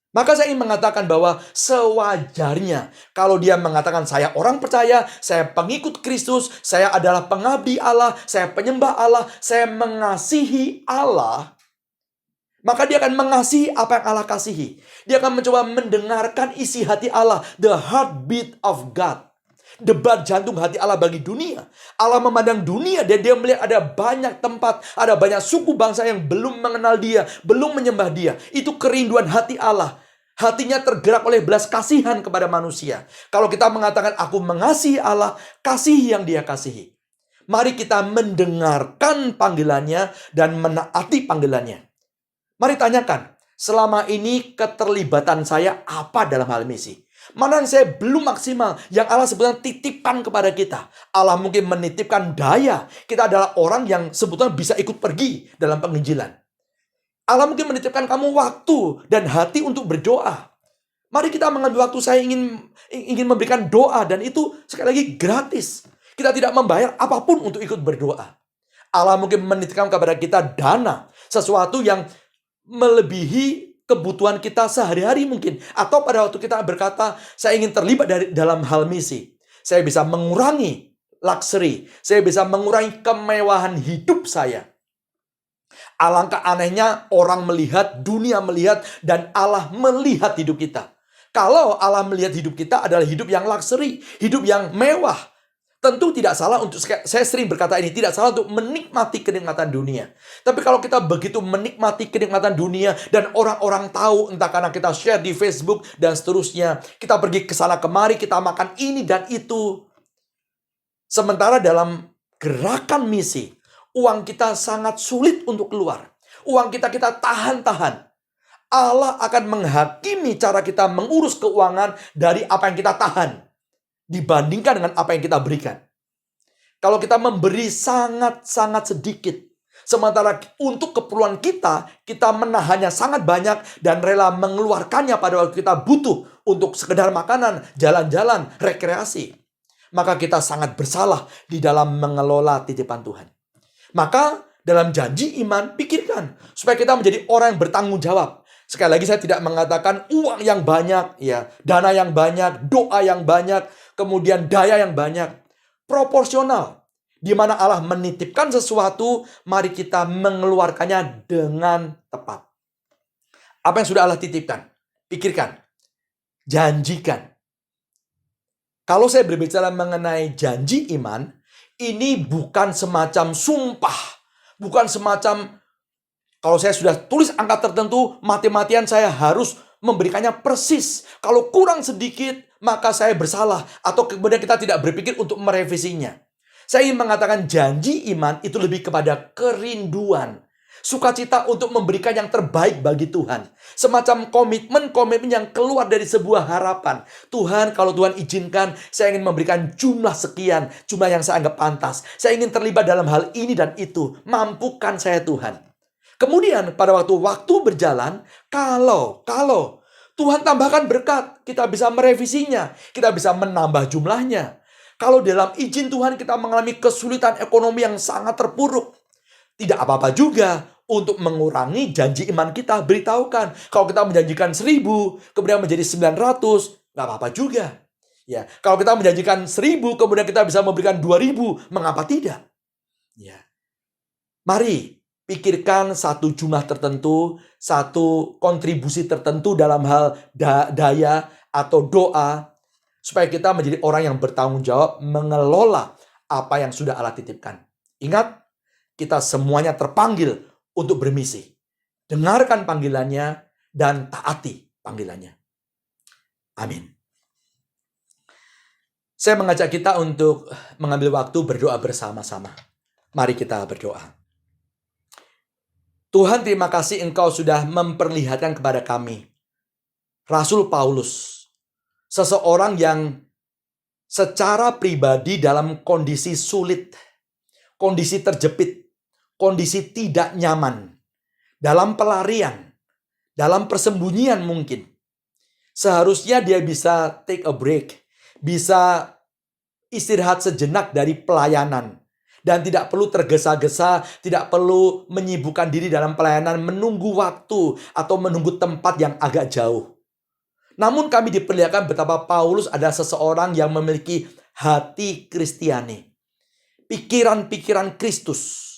Maka saya ingin mengatakan bahwa sewajarnya kalau dia mengatakan saya orang percaya, saya pengikut Kristus, saya adalah pengabdi Allah, saya penyembah Allah, saya mengasihi Allah, maka dia akan mengasihi apa yang Allah kasihi. Dia akan mencoba mendengarkan isi hati Allah, the heartbeat of God. Debat jantung hati Allah bagi dunia. Allah memandang dunia dan dia melihat ada banyak tempat, ada banyak suku bangsa yang belum mengenal dia, belum menyembah dia. Itu kerinduan hati Allah. Hatinya tergerak oleh belas kasihan kepada manusia. Kalau kita mengatakan aku mengasihi Allah, kasihi yang dia kasihi. Mari kita mendengarkan panggilannya dan menaati panggilannya. Mari tanyakan, selama ini keterlibatan saya apa dalam hal misi? Mana yang saya belum maksimal, yang Allah sebetulnya titipkan kepada kita. Allah mungkin menitipkan daya. Kita adalah orang yang sebetulnya bisa ikut pergi dalam penginjilan. Allah mungkin menitipkan kamu waktu dan hati untuk berdoa. Mari kita mengambil waktu. Saya ingin memberikan doa, dan itu sekali lagi gratis. Kita tidak membayar apapun untuk ikut berdoa. Allah mungkin menitipkan kepada kita dana, sesuatu yang melebihi kebutuhan kita sehari-hari mungkin. Atau pada waktu kita berkata, saya ingin terlibat dalam hal misi. Saya bisa mengurangi luxury. Saya bisa mengurangi kemewahan hidup saya. Alangkah anehnya orang melihat, dunia melihat, dan Allah melihat hidup kita. Kalau Allah melihat hidup kita adalah hidup yang luxury, hidup yang mewah. Tentu tidak salah untuk, saya sering berkata ini, tidak salah untuk menikmati kenikmatan dunia. Tapi kalau kita begitu menikmati kenikmatan dunia dan orang-orang tahu, entah karena kita share di Facebook dan seterusnya, kita pergi ke sana kemari, kita makan ini dan itu. Sementara dalam gerakan misi, uang kita sangat sulit untuk keluar. Uang kita tahan-tahan. Allah akan menghakimi cara kita mengurus keuangan dari apa yang kita tahan dibandingkan dengan apa yang kita berikan. Kalau kita memberi sangat-sangat sedikit, sementara untuk keperluan kita menahannya sangat banyak dan rela mengeluarkannya pada waktu kita butuh untuk sekedar makanan, jalan-jalan, rekreasi, maka kita sangat bersalah di dalam mengelola titipan Tuhan. Maka dalam janji iman, pikirkan supaya kita menjadi orang yang bertanggung jawab. Sekali lagi saya tidak mengatakan uang yang banyak, ya, dana yang banyak, doa yang banyak, kemudian daya yang banyak. Proporsional. Di mana Allah menitipkan sesuatu, mari kita mengeluarkannya dengan tepat. Apa yang sudah Allah titipkan? Pikirkan. Janjikan. Kalau saya berbicara mengenai janji iman, ini bukan semacam sumpah. Bukan semacam, kalau saya sudah tulis angka tertentu, mati-matian saya harus memberikannya persis. Kalau kurang sedikit, maka saya bersalah. Atau kemudian kita tidak berpikir untuk merevisinya. Saya ingin mengatakan janji iman itu lebih kepada kerinduan. Sukacita untuk memberikan yang terbaik bagi Tuhan. Semacam komitmen yang keluar dari sebuah harapan. Tuhan, kalau Tuhan izinkan, saya ingin memberikan jumlah sekian, jumlah yang saya anggap pantas. Saya ingin terlibat dalam hal ini dan itu. Mampukan saya Tuhan. Kemudian pada waktu berjalan, kalau Tuhan tambahkan berkat, kita bisa merevisinya, kita bisa menambah jumlahnya. Kalau dalam izin Tuhan kita mengalami kesulitan ekonomi yang sangat terpuruk, tidak apa-apa juga untuk mengurangi janji iman kita. Beritahukan, kalau kita menjanjikan 1.000, kemudian menjadi 900, nggak apa-apa juga. Ya, kalau kita menjanjikan 1.000, kemudian kita bisa memberikan 2.000, mengapa tidak? Ya, mari pikirkan satu jumlah tertentu, satu kontribusi tertentu dalam hal daya atau doa, supaya kita menjadi orang yang bertanggung jawab mengelola apa yang sudah Allah titipkan. Ingat, kita semuanya terpanggil untuk bermisi. Dengarkan panggilannya dan taati panggilannya. Amin. Saya mengajak kita untuk mengambil waktu berdoa bersama-sama. Mari kita berdoa. Tuhan, terima kasih Engkau sudah memperlihatkan kepada kami Rasul Paulus, seseorang yang secara pribadi dalam kondisi sulit, kondisi terjepit, kondisi tidak nyaman, dalam pelarian, dalam persembunyian mungkin. Seharusnya dia bisa take a break, bisa istirahat sejenak dari pelayanan. Dan tidak perlu tergesa-gesa, tidak perlu menyibukkan diri dalam pelayanan, menunggu waktu atau menunggu tempat yang agak jauh. Namun kami diperlihatkan betapa Paulus adalah seseorang yang memiliki hati Kristiani. Pikiran-pikiran Kristus.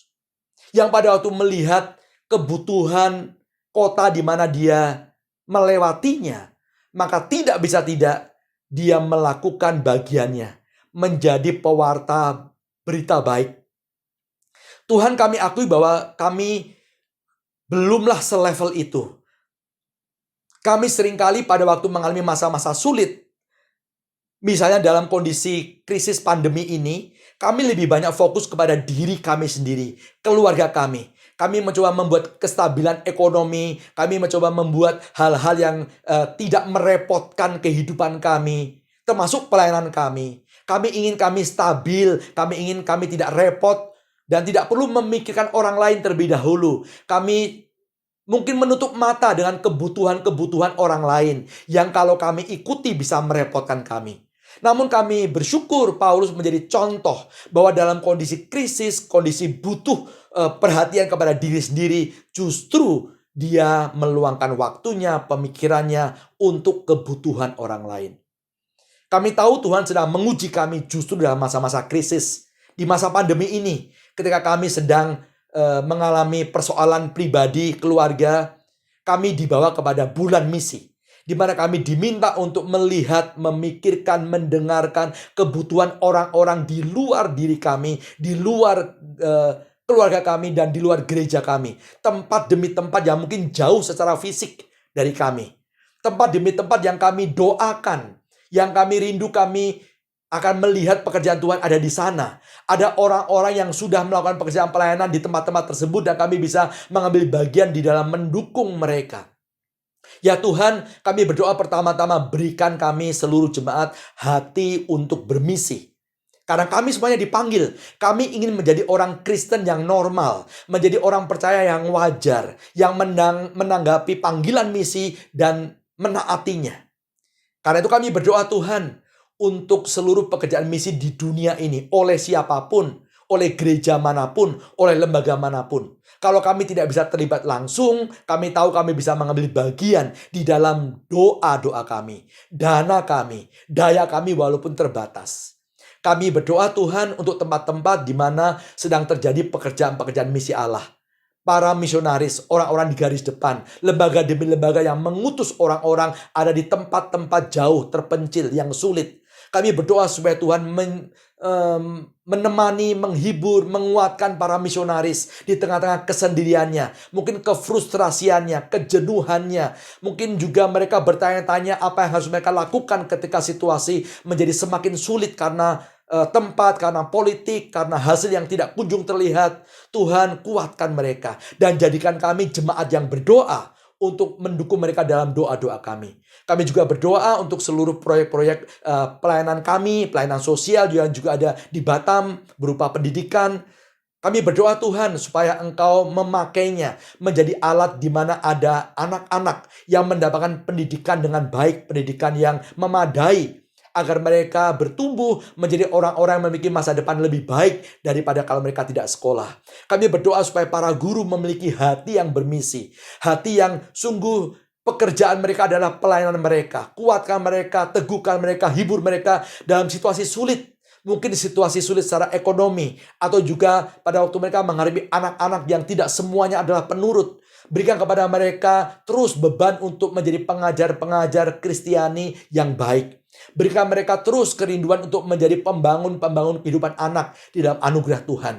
Yang pada waktu melihat kebutuhan kota di mana dia melewatinya, maka tidak bisa tidak dia melakukan bagiannya. Menjadi pewarta berita baik. Tuhan, kami akui bahwa kami belumlah selevel itu. Kami seringkali pada waktu mengalami masa-masa sulit, misalnya dalam kondisi krisis pandemi ini, kami lebih banyak fokus kepada diri kami sendiri, keluarga kami. Kami mencoba membuat kestabilan ekonomi, kami mencoba membuat hal-hal yang tidak merepotkan kehidupan kami, termasuk pelayanan kami. Kami ingin kami stabil, kami ingin kami tidak repot, dan tidak perlu memikirkan orang lain terlebih dahulu. Kami mungkin menutup mata dengan kebutuhan-kebutuhan orang lain, yang kalau kami ikuti bisa merepotkan kami. Namun kami bersyukur Paulus menjadi contoh bahwa dalam kondisi krisis, kondisi butuh perhatian kepada diri sendiri, justru dia meluangkan waktunya, pemikirannya untuk kebutuhan orang lain. Kami tahu Tuhan sedang menguji kami justru dalam masa-masa krisis. Di masa pandemi ini, ketika kami sedang mengalami persoalan pribadi, keluarga, kami dibawa kepada bulan misi, di mana kami diminta untuk melihat, memikirkan, mendengarkan kebutuhan orang-orang di luar diri kami, di luar keluarga kami, dan di luar gereja kami. Tempat demi tempat yang mungkin jauh secara fisik dari kami. Tempat demi tempat yang kami doakan, yang kami rindu, kami akan melihat pekerjaan Tuhan ada di sana. Ada orang-orang yang sudah melakukan pekerjaan pelayanan di tempat-tempat tersebut, dan kami bisa mengambil bagian di dalam mendukung mereka. Ya Tuhan, kami berdoa pertama-tama berikan kami seluruh jemaat hati untuk bermisi. Karena kami semuanya dipanggil. Kami ingin menjadi orang Kristen yang normal. Menjadi orang percaya yang wajar. Yang menanggapi panggilan misi dan menaatinya. Karena itu kami berdoa Tuhan untuk seluruh pekerjaan misi di dunia ini. Oleh siapapun. Oleh gereja manapun. Oleh lembaga manapun. Kalau kami tidak bisa terlibat langsung, kami tahu kami bisa mengambil bagian di dalam doa-doa kami, dana kami, daya kami walaupun terbatas. Kami berdoa Tuhan untuk tempat-tempat di mana sedang terjadi pekerjaan-pekerjaan misi Allah. Para misionaris, orang-orang di garis depan, lembaga demi lembaga yang mengutus orang-orang ada di tempat-tempat jauh, terpencil, yang sulit. Kami berdoa supaya Tuhan menemani, menghibur, menguatkan para misionaris di tengah-tengah kesendiriannya. Mungkin kefrustrasiannya, kejenuhannya. Mungkin juga mereka bertanya-tanya apa yang harus mereka lakukan ketika situasi menjadi semakin sulit karena tempat, karena politik, karena hasil yang tidak kunjung terlihat. Tuhan, kuatkan mereka dan jadikan kami jemaat yang berdoa untuk mendukung mereka dalam doa-doa kami. Kami juga berdoa untuk seluruh proyek-proyek pelayanan kami, pelayanan sosial yang juga ada di Batam berupa pendidikan. Kami berdoa Tuhan supaya Engkau memakainya menjadi alat di mana ada anak-anak yang mendapatkan pendidikan dengan baik, pendidikan yang memadai, agar mereka bertumbuh menjadi orang-orang yang memiliki masa depan lebih baik daripada kalau mereka tidak sekolah. Kami berdoa supaya para guru memiliki hati yang bermisi, hati yang sungguh pekerjaan mereka adalah pelayanan mereka. Kuatkan mereka, teguhkan mereka, hibur mereka dalam situasi sulit. Mungkin situasi sulit secara ekonomi, atau juga pada waktu mereka menghadapi anak-anak yang tidak semuanya adalah penurut. Berikan kepada mereka terus beban untuk menjadi pengajar-pengajar Kristiani yang baik. Berikan mereka terus kerinduan untuk menjadi pembangun-pembangun kehidupan anak di dalam anugerah Tuhan.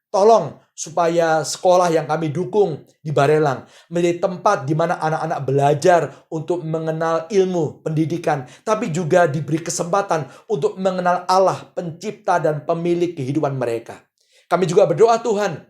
Tolong supaya sekolah yang kami dukung di Barelang menjadi tempat di mana anak-anak belajar untuk mengenal ilmu pendidikan, tapi juga diberi kesempatan untuk mengenal Allah, pencipta dan pemilik kehidupan mereka. Kami juga berdoa Tuhan,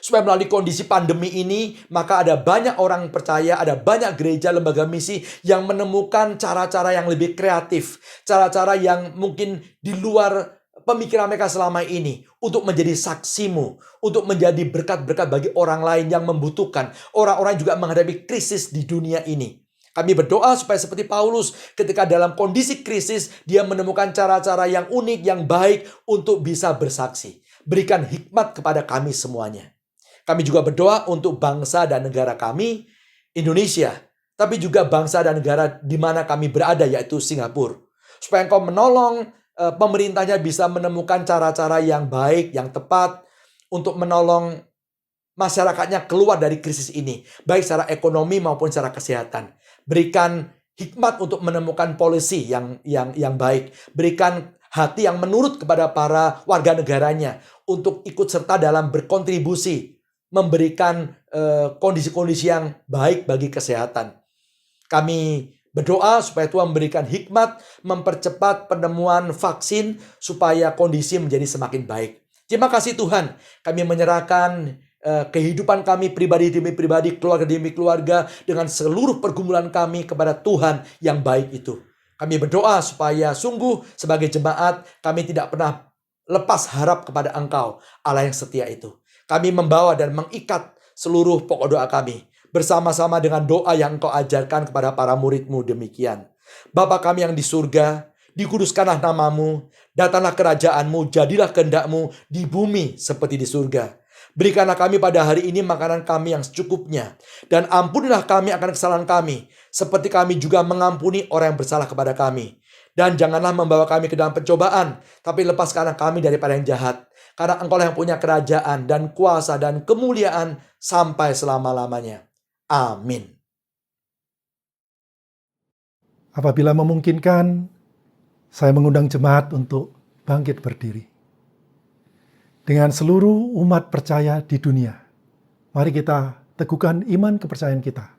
supaya melalui kondisi pandemi ini, maka ada banyak orang percaya, ada banyak gereja, lembaga misi yang menemukan cara-cara yang lebih kreatif, cara-cara yang mungkin di luar pemikiran mereka selama ini, untuk menjadi saksimu, untuk menjadi berkat-berkat bagi orang lain yang membutuhkan, orang-orang juga menghadapi krisis di dunia ini. Kami berdoa supaya seperti Paulus, ketika dalam kondisi krisis, dia menemukan cara-cara yang unik, yang baik untuk bisa bersaksi. Berikan hikmat kepada kami semuanya. Kami juga berdoa untuk bangsa dan negara kami, Indonesia, tapi juga bangsa dan negara di mana kami berada, yaitu Singapura. Supaya Engkau menolong pemerintahnya bisa menemukan cara-cara yang baik, yang tepat untuk menolong masyarakatnya keluar dari krisis ini, baik secara ekonomi maupun secara kesehatan. Berikan hikmat untuk menemukan polisi yang baik. Berikan hati yang menurut kepada para warga negaranya untuk ikut serta dalam berkontribusi, memberikan kondisi-kondisi yang baik bagi kesehatan. Kami berdoa supaya Tuhan memberikan hikmat, mempercepat penemuan vaksin supaya kondisi menjadi semakin baik. Terima kasih Tuhan, kami menyerahkan kehidupan kami pribadi demi pribadi, keluarga demi keluarga, dengan seluruh pergumulan kami kepada Tuhan yang baik itu. Kami berdoa supaya sungguh sebagai jemaat kami tidak pernah lepas harap kepada Engkau, Allah yang setia itu. Kami membawa dan mengikat seluruh pokok doa kami bersama-sama dengan doa yang Engkau ajarkan kepada para murid-Mu demikian. Bapa kami yang di surga, dikuduskanlah nama-Mu, datanglah kerajaan-Mu, jadilah kehendak-Mu di bumi seperti di surga. Berikanlah kami pada hari ini makanan kami yang secukupnya, dan ampunilah kami akan kesalahan kami, seperti kami juga mengampuni orang yang bersalah kepada kami. Dan janganlah membawa kami ke dalam pencobaan, tapi lepaskanlah kami daripada yang jahat. Karena Engkau yang punya kerajaan dan kuasa dan kemuliaan sampai selama-lamanya. Amin. Apabila memungkinkan, saya mengundang jemaat untuk bangkit berdiri. Dengan seluruh umat percaya di dunia, mari kita teguhkan iman kepercayaan kita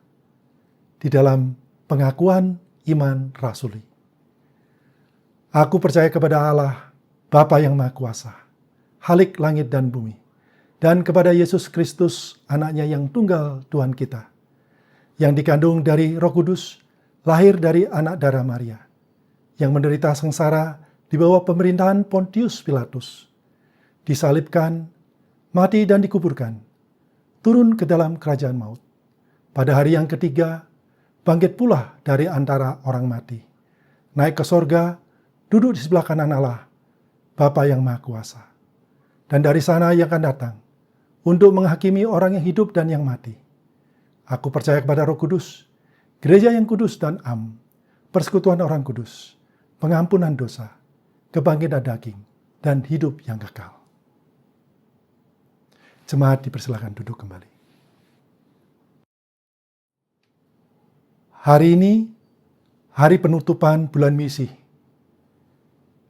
di dalam pengakuan iman rasuli. Aku percaya kepada Allah, Bapa yang Maha Kuasa, Khalik langit dan bumi, dan kepada Yesus Kristus, anaknya yang tunggal Tuhan kita, yang dikandung dari Roh Kudus, lahir dari anak darah Maria, yang menderita sengsara di bawah pemerintahan Pontius Pilatus, disalibkan, mati dan dikuburkan, turun ke dalam kerajaan maut. Pada hari yang ketiga, bangkit pula dari antara orang mati, naik ke sorga, duduk di sebelah kanan Allah, Bapa yang Maha Kuasa. Dan dari sana ia akan datang untuk menghakimi orang yang hidup dan yang mati. Aku percaya kepada Roh Kudus, gereja yang kudus dan am, persekutuan orang kudus, pengampunan dosa, kebangkitan daging, dan hidup yang kekal. Jemaat dipersilakan duduk kembali. Hari ini, hari penutupan bulan misi.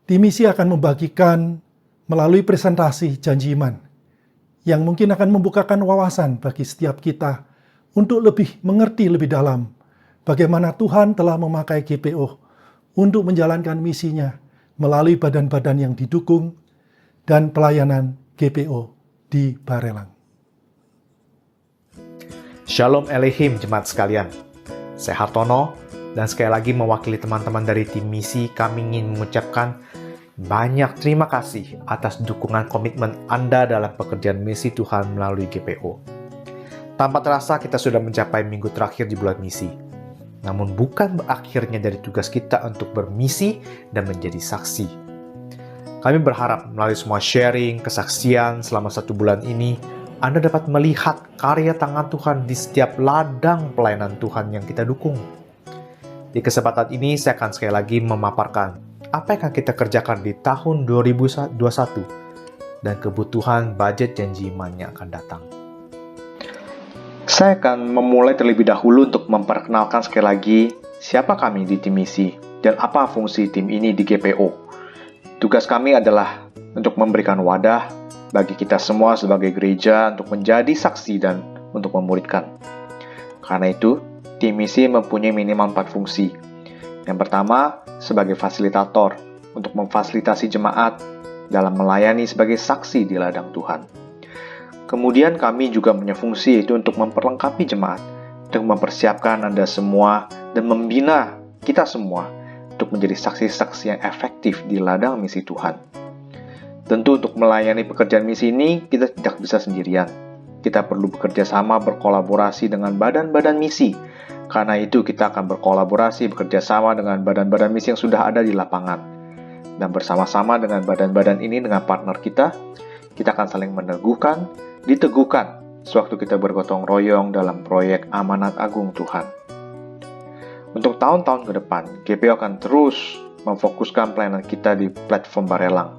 Tim misi akan membagikan melalui presentasi janji iman yang mungkin akan membukakan wawasan bagi setiap kita untuk lebih mengerti lebih dalam bagaimana Tuhan telah memakai GPO untuk menjalankan misinya melalui badan-badan yang didukung dan pelayanan GPO di Barelang. Shalom Elohim jemaat sekalian. Saya Hartono, dan sekali lagi mewakili teman-teman dari tim misi, kami ingin mengucapkan banyak terima kasih atas dukungan komitmen Anda dalam pekerjaan misi Tuhan melalui GPO. Tanpa terasa kita sudah mencapai minggu terakhir di bulan misi. Namun bukan berakhirnya dari tugas kita untuk bermisi dan menjadi saksi. Kami berharap melalui semua sharing, kesaksian selama 1 bulan ini, Anda dapat melihat karya tangan Tuhan di setiap ladang pelayanan Tuhan yang kita dukung. Di kesempatan ini saya akan sekali lagi memaparkan apa yang akan kita kerjakan di tahun 2021 dan kebutuhan budget janji iman yang akan datang. Saya akan memulai terlebih dahulu untuk memperkenalkan sekali lagi siapa kami di tim misi dan apa fungsi tim ini di GPO. Tugas kami adalah untuk memberikan wadah bagi kita semua sebagai gereja untuk menjadi saksi dan untuk memuridkan. Karena itu, tim misi mempunyai minimal 4 fungsi. Yang pertama, sebagai fasilitator untuk memfasilitasi jemaat dalam melayani sebagai saksi di ladang Tuhan. Kemudian kami juga punya fungsi yaitu untuk memperlengkapi jemaat, untuk mempersiapkan Anda semua dan membina kita semua untuk menjadi saksi-saksi yang efektif di ladang misi Tuhan. Tentu untuk melayani pekerjaan misi ini, kita tidak bisa sendirian. Kita perlu bekerja sama berkolaborasi dengan badan-badan misi. Karena itu kita akan berkolaborasi, bekerja sama dengan badan-badan misi yang sudah ada di lapangan. Dan bersama-sama dengan badan-badan ini, dengan partner kita akan saling meneguhkan, diteguhkan, sewaktu kita bergotong royong dalam proyek amanat agung Tuhan. Untuk tahun-tahun ke depan, GPO akan terus memfokuskan pelayanan kita di platform Barelang,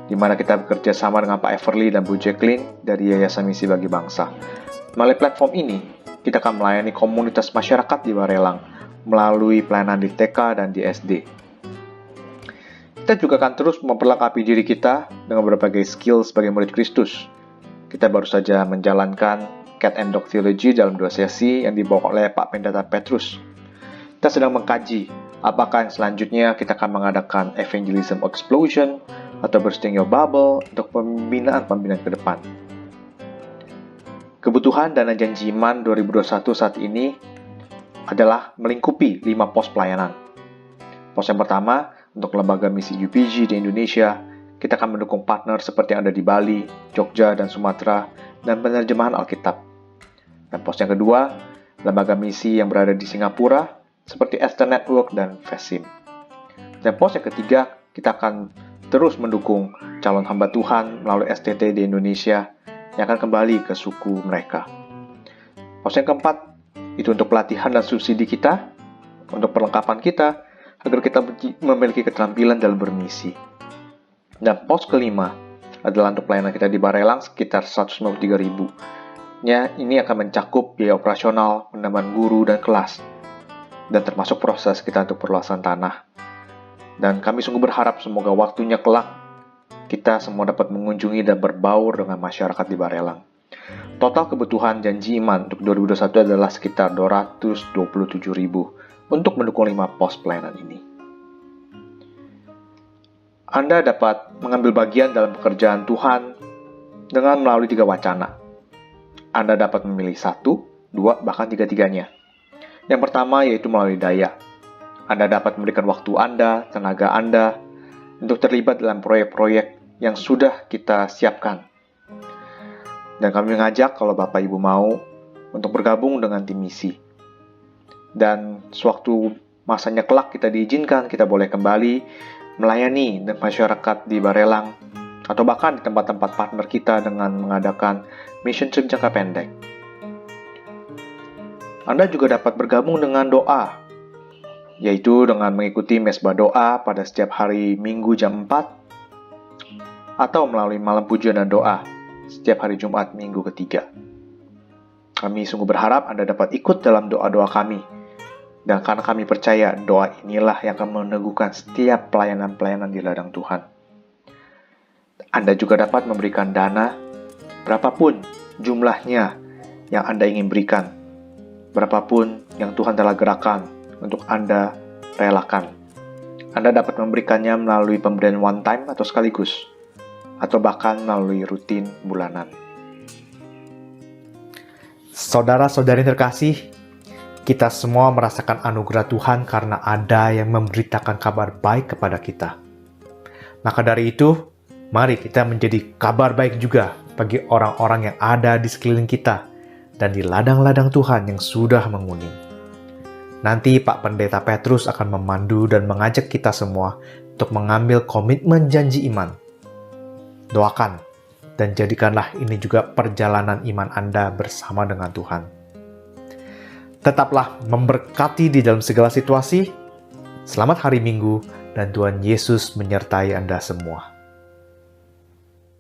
di mana kita bekerja sama dengan Pak Everly dan Bu Jacqueline dari Yayasan Misi Bagi Bangsa. Melalui platform ini, kita akan melayani komunitas masyarakat di Barelang melalui pelayanan di TK dan di SD. Kita juga akan terus memperlengkapi diri kita dengan berbagai skill sebagai murid Kristus. Kita baru saja menjalankan Cat and Dog Theology dalam 2 sesi yang dibawa oleh Pak Pendeta Petrus. Kita sedang mengkaji apakah yang selanjutnya kita akan mengadakan Evangelism Explosion atau Bursting Your Bubble untuk pembinaan ke depan. Kebutuhan dana janji iman 2021 saat ini adalah melingkupi 5 pos pelayanan. Pos yang pertama, untuk lembaga misi UPG di Indonesia, kita akan mendukung partner seperti yang ada di Bali, Jogja, dan Sumatera, dan penerjemahan Alkitab. Dan pos yang kedua, lembaga misi yang berada di Singapura, seperti Esther Network dan FESIM. Dan pos yang ketiga, kita akan terus mendukung calon hamba Tuhan melalui STT di Indonesia yang akan kembali ke suku mereka. Pos yang keempat, itu untuk pelatihan dan subsidi kita, untuk perlengkapan kita, agar kita memiliki keterampilan dalam bermisi. Dan pos kelima adalah untuk pelayanan kita di Barelang sekitar 153.000. Ini akan mencakup biaya operasional, penambahan guru dan kelas, dan termasuk proses kita untuk perluasan tanah. Dan kami sungguh berharap semoga waktunya kelak kita semua dapat mengunjungi dan berbaur dengan masyarakat di Barelang. Total kebutuhan janji iman untuk 2021 adalah sekitar 227.000 untuk mendukung 5 pos pelayanan ini. Anda dapat mengambil bagian dalam pekerjaan Tuhan dengan melalui 3 wacana. Anda dapat memilih 1, 2, bahkan 3-tiganya. Yang pertama yaitu melalui daya. Anda dapat memberikan waktu Anda, tenaga Anda, untuk terlibat dalam proyek-proyek yang sudah kita siapkan. Dan kami mengajak kalau Bapak Ibu mau untuk bergabung dengan tim misi. Dan sewaktu masanya kelak kita diizinkan, kita boleh kembali melayani masyarakat di Barelang, atau bahkan di tempat-tempat partner kita dengan mengadakan mission trip jangka pendek. Anda juga dapat bergabung dengan doa, yaitu dengan mengikuti mesbah doa pada setiap hari Minggu jam 4, atau melalui malam pujian dan doa setiap hari Jumat minggu ketiga. Kami sungguh berharap Anda dapat ikut dalam doa-doa kami, dan karena kami percaya doa inilah yang akan meneguhkan setiap pelayanan-pelayanan di ladang Tuhan. Anda juga dapat memberikan dana berapapun jumlahnya yang Anda ingin berikan, berapapun yang Tuhan telah gerakan untuk Anda relakan. Anda dapat memberikannya melalui pemberian one time atau sekaligus, atau bahkan melalui rutin bulanan. Saudara-saudari terkasih, kita semua merasakan anugerah Tuhan karena ada yang memberitakan kabar baik kepada kita. Maka dari itu, mari kita menjadi kabar baik juga bagi orang-orang yang ada di sekeliling kita dan di ladang-ladang Tuhan yang sudah menguning. Nanti Pak Pendeta Petrus akan memandu dan mengajak kita semua untuk mengambil komitmen janji iman. Doakan dan jadikanlah ini juga perjalanan iman Anda bersama dengan Tuhan. Tetaplah memberkati di dalam segala situasi. Selamat hari Minggu dan Tuhan Yesus menyertai Anda semua.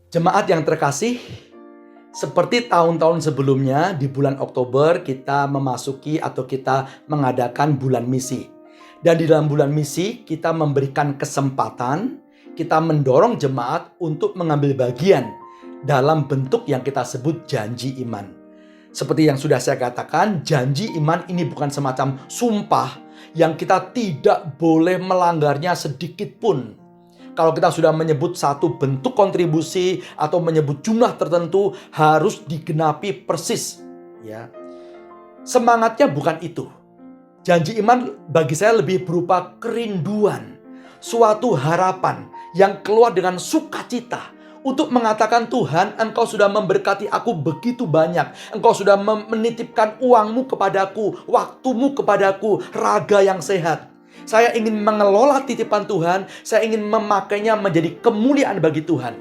Jemaat yang terkasih, seperti tahun-tahun sebelumnya, di bulan Oktober kita memasuki atau kita mengadakan bulan misi. Dan di dalam bulan misi kita memberikan kesempatan, kita mendorong jemaat untuk mengambil bagian dalam bentuk yang kita sebut janji iman. Seperti yang sudah saya katakan, janji iman ini bukan semacam sumpah yang kita tidak boleh melanggarnya sedikit pun. Kalau kita sudah menyebut satu bentuk kontribusi atau menyebut jumlah tertentu, harus digenapi persis. Ya, semangatnya bukan itu. Janji iman bagi saya lebih berupa kerinduan, suatu harapan yang keluar dengan sukacita untuk mengatakan, Tuhan, Engkau sudah memberkati aku begitu banyak. Engkau sudah menitipkan uangmu kepadaku, waktumu kepadaku, raga yang sehat. Saya ingin mengelola titipan Tuhan, saya ingin memakainya menjadi kemuliaan bagi Tuhan.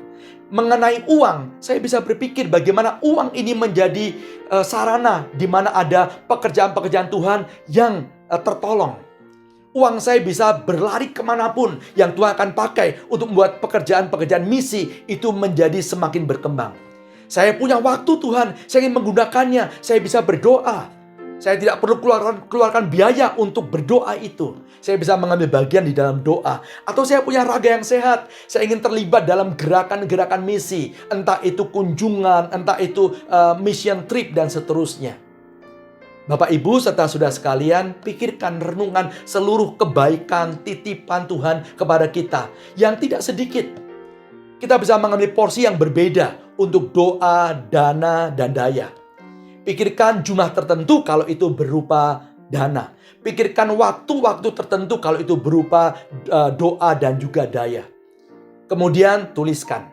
Mengenai uang, saya bisa berpikir bagaimana uang ini menjadi sarana di mana ada pekerjaan-pekerjaan Tuhan yang tertolong. Uang saya bisa berlari kemanapun yang Tuhan akan pakai untuk membuat pekerjaan-pekerjaan misi itu menjadi semakin berkembang. Saya punya waktu Tuhan, saya ingin menggunakannya, saya bisa berdoa. Saya tidak perlu keluarkan biaya untuk berdoa itu. Saya bisa mengambil bagian di dalam doa. Atau saya punya raga yang sehat, saya ingin terlibat dalam gerakan-gerakan misi. Entah itu kunjungan, entah itu mission trip dan seterusnya. Bapak Ibu serta saudara sekalian, pikirkan renungan seluruh kebaikan titipan Tuhan kepada kita yang tidak sedikit. Kita bisa mengambil porsi yang berbeda untuk doa, dana, dan daya. Pikirkan jumlah tertentu kalau itu berupa dana. Pikirkan waktu-waktu tertentu kalau itu berupa doa dan juga daya. Kemudian tuliskan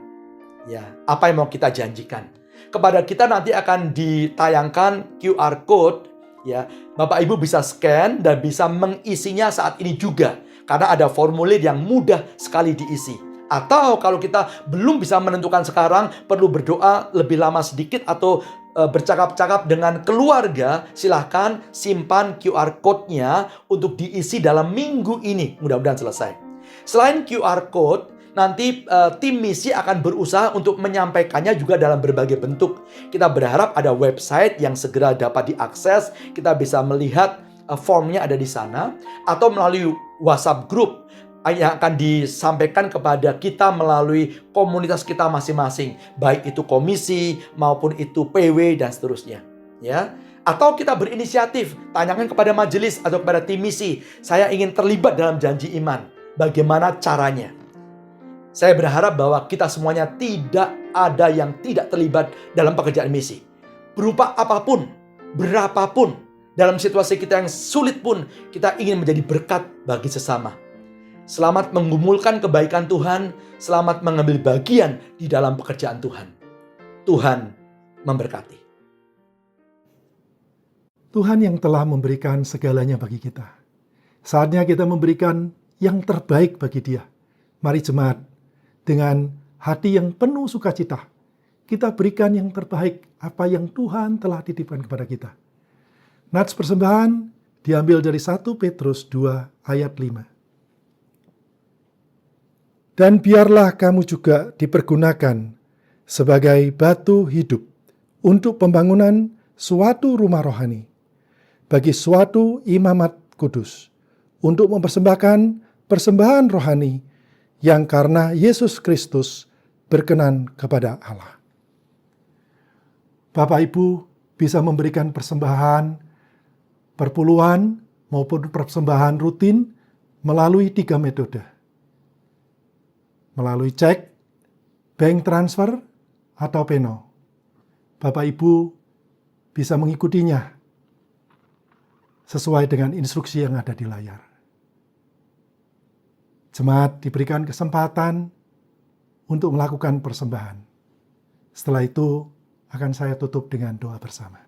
ya apa yang mau kita janjikan. Kepada kita nanti akan ditayangkan QR code. Ya, Bapak Ibu bisa scan dan bisa mengisinya saat ini juga. Karena ada formulir yang mudah sekali diisi. Atau kalau kita belum bisa menentukan sekarang, perlu berdoa lebih lama sedikit atau bercakap-cakap dengan keluarga, silahkan simpan QR code-nya untuk diisi dalam minggu ini. Mudah-mudahan selesai. Selain QR code, nanti tim misi akan berusaha untuk menyampaikannya juga dalam berbagai bentuk. Kita berharap ada website yang segera dapat diakses. Kita bisa melihat formnya ada di sana. Atau melalui WhatsApp group yang akan disampaikan kepada kita melalui komunitas kita masing-masing. Baik itu komisi maupun itu PW dan seterusnya. Ya. Atau kita berinisiatif, tanyakan kepada majelis atau kepada tim misi. Saya ingin terlibat dalam janji iman. Bagaimana caranya? Saya berharap bahwa kita semuanya tidak ada yang tidak terlibat dalam pekerjaan misi. Berupa apapun, berapapun, dalam situasi kita yang sulit pun, kita ingin menjadi berkat bagi sesama. Selamat menggumulkan kebaikan Tuhan, selamat mengambil bagian di dalam pekerjaan Tuhan. Tuhan memberkati. Tuhan yang telah memberikan segalanya bagi kita. Saatnya kita memberikan yang terbaik bagi Dia. Mari jemaat, dengan hati yang penuh sukacita, kita berikan yang terbaik apa yang Tuhan telah titipkan kepada kita. Nats persembahan diambil dari 1 Petrus 2 ayat 5. Dan biarlah kamu juga dipergunakan sebagai batu hidup untuk pembangunan suatu rumah rohani, bagi suatu imamat kudus, untuk mempersembahkan persembahan rohani yang karena Yesus Kristus berkenan kepada Allah. Bapak Ibu bisa memberikan persembahan perpuluhan maupun persembahan rutin melalui 3 metode. Melalui cek, bank transfer, atau peno. Bapak Ibu bisa mengikutinya sesuai dengan instruksi yang ada di layar. Jemaat diberikan kesempatan untuk melakukan persembahan. Setelah itu akan saya tutup dengan doa bersama.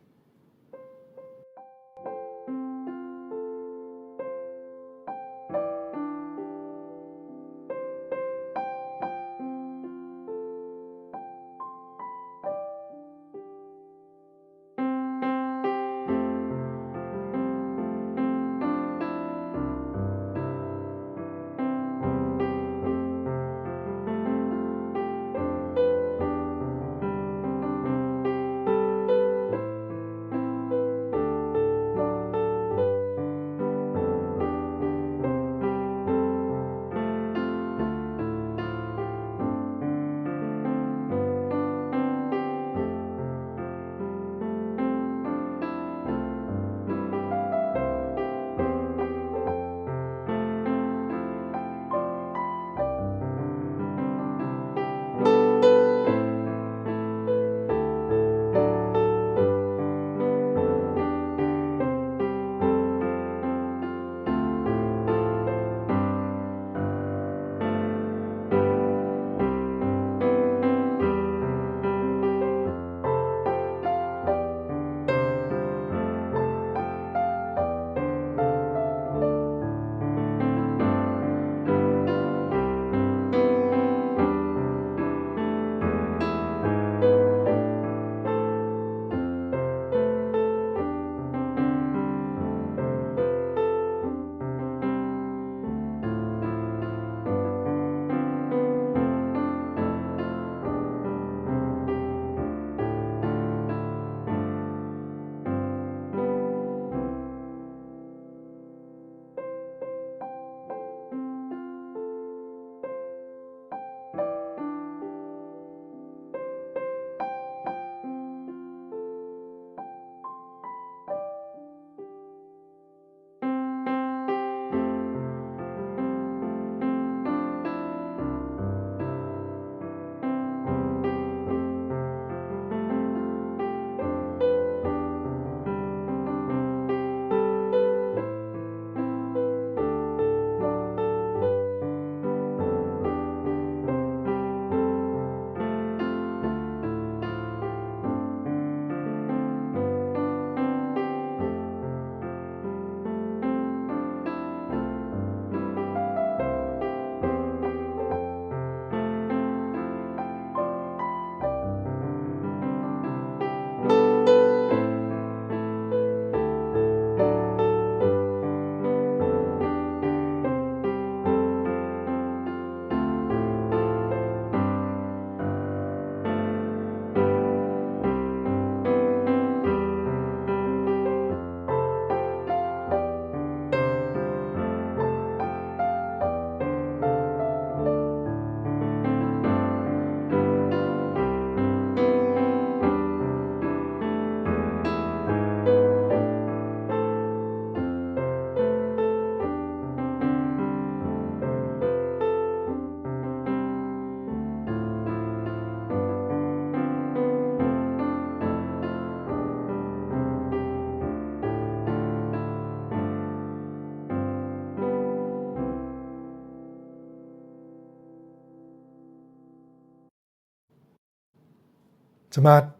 Jemaat,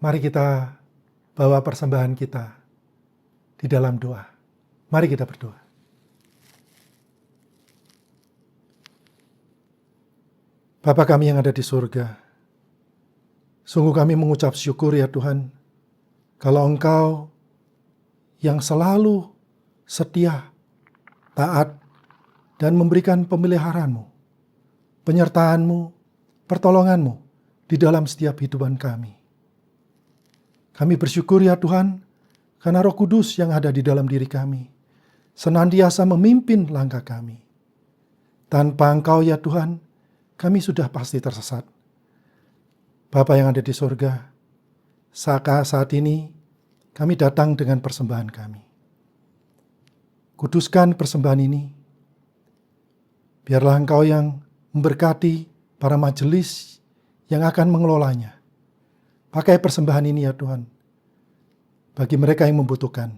mari kita bawa persembahan kita di dalam doa. Mari kita berdoa. Bapa kami yang ada di surga, sungguh kami mengucap syukur ya Tuhan, kalau Engkau yang selalu setia, taat, dan memberikan pemeliharaan-Mu, penyertaan-Mu, pertolongan-Mu di dalam setiap hidupan kami. Kami bersyukur ya Tuhan, karena Roh Kudus yang ada di dalam diri kami, senantiasa memimpin langkah kami. Tanpa Engkau ya Tuhan, kami sudah pasti tersesat. Bapa yang ada di surga, saat ini kami datang dengan persembahan kami. Kuduskan persembahan ini Biarlah Engkau yang memberkati para majelis yang akan mengelolanya. Pakai persembahan ini ya Tuhan, bagi mereka yang membutuhkan,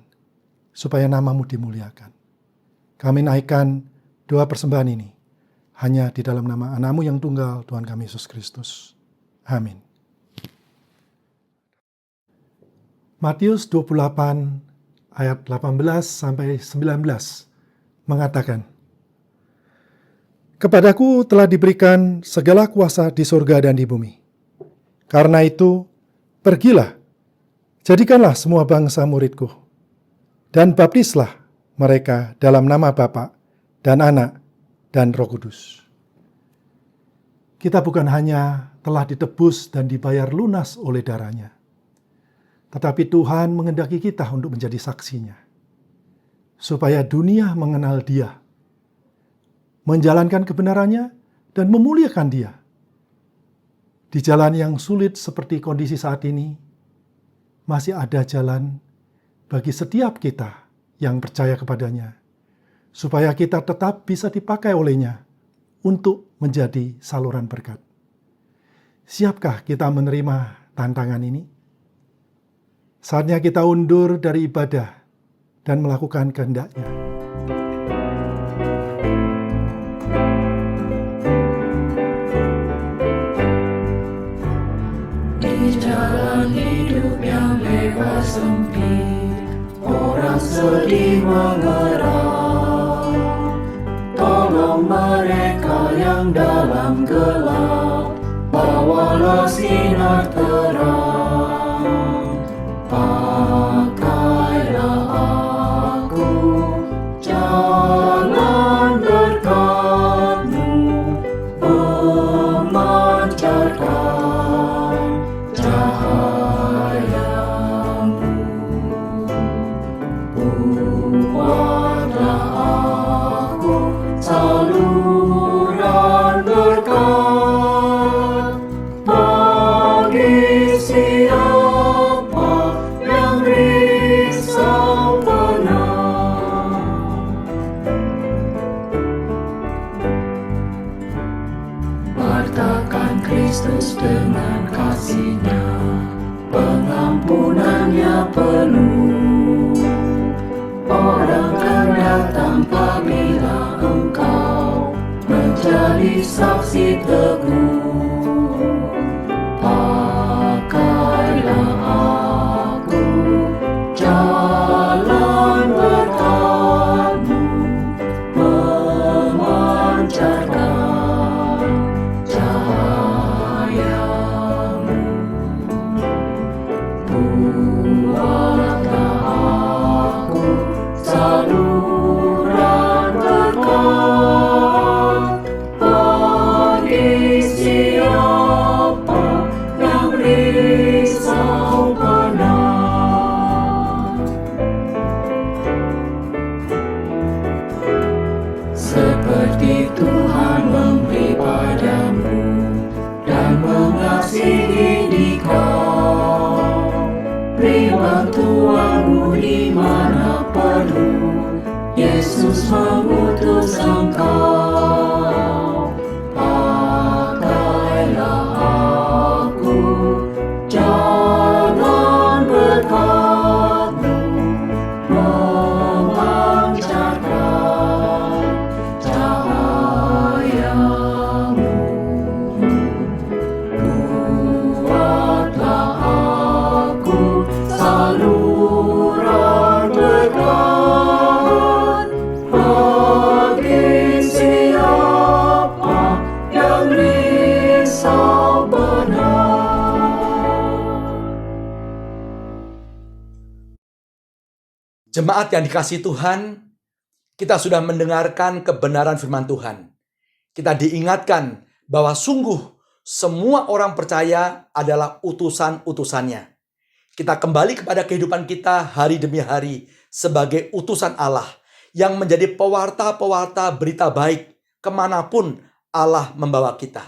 supaya nama-Mu dimuliakan. Kami naikkan doa persembahan ini hanya di dalam nama Anak-Mu yang tunggal, Tuhan kami Yesus Kristus. Amin. Matius 28 ayat 18-19 mengatakan, "Kepadaku telah diberikan segala kuasa di surga dan di bumi. Karena itu, pergilah, jadikanlah semua bangsa muridku, dan baptislah mereka dalam nama Bapa dan Anak dan Roh Kudus." Kita bukan hanya telah ditebus dan dibayar lunas oleh darahnya, tetapi Tuhan menghendaki kita untuk menjadi saksinya, supaya dunia mengenal Dia, menjalankan kebenarannya, dan memuliakan Dia. Di jalan yang sulit seperti kondisi saat ini, masih ada jalan bagi setiap kita yang percaya kepadanya, supaya kita tetap bisa dipakai olehnya untuk menjadi saluran berkat. Siapkah kita menerima tantangan ini? Saatnya kita undur dari ibadah dan melakukan kehendak-Nya. Di jalan hidup yang lebar sempit, orang sedih mengerang. Tolong mereka yang dalam gelap, bawalah sinar terang. Pakailah aku jalan berkat-Mu, memancarkan cahaya-Mu. Buatlah aku saluran berkat bagi siapa yang risau benar. Wartakan Kristus dengan kasih-Nya, pengampunan-Nya penuh. Orang akan datang apabila engkau menjadi saksi teguh. Pakailah aku jalan berkat-Mu, memancarkan cahaya-Mu. Buatlah aku saluran berkat bagi siapa yang risau benar. Seperti Tuhan memberi padamu dan mengasihi dikau, beri bantuanmu di mana perlu. Yesus mengutus engkau. Pakailah aku jalan berkat-Mu, memancarkan cahaya-Mu. Buatlah aku saluran berkat bagi siapa yang risau benar. Jemaat yang dikasihi Tuhan, kita sudah mendengarkan kebenaran firman Tuhan. Kita diingatkan bahwa sungguh semua orang percaya adalah utusan-utusannya. Kita kembali kepada kehidupan kita hari demi hari sebagai utusan Allah yang menjadi pewarta-pewarta berita baik kemanapun Allah membawa kita.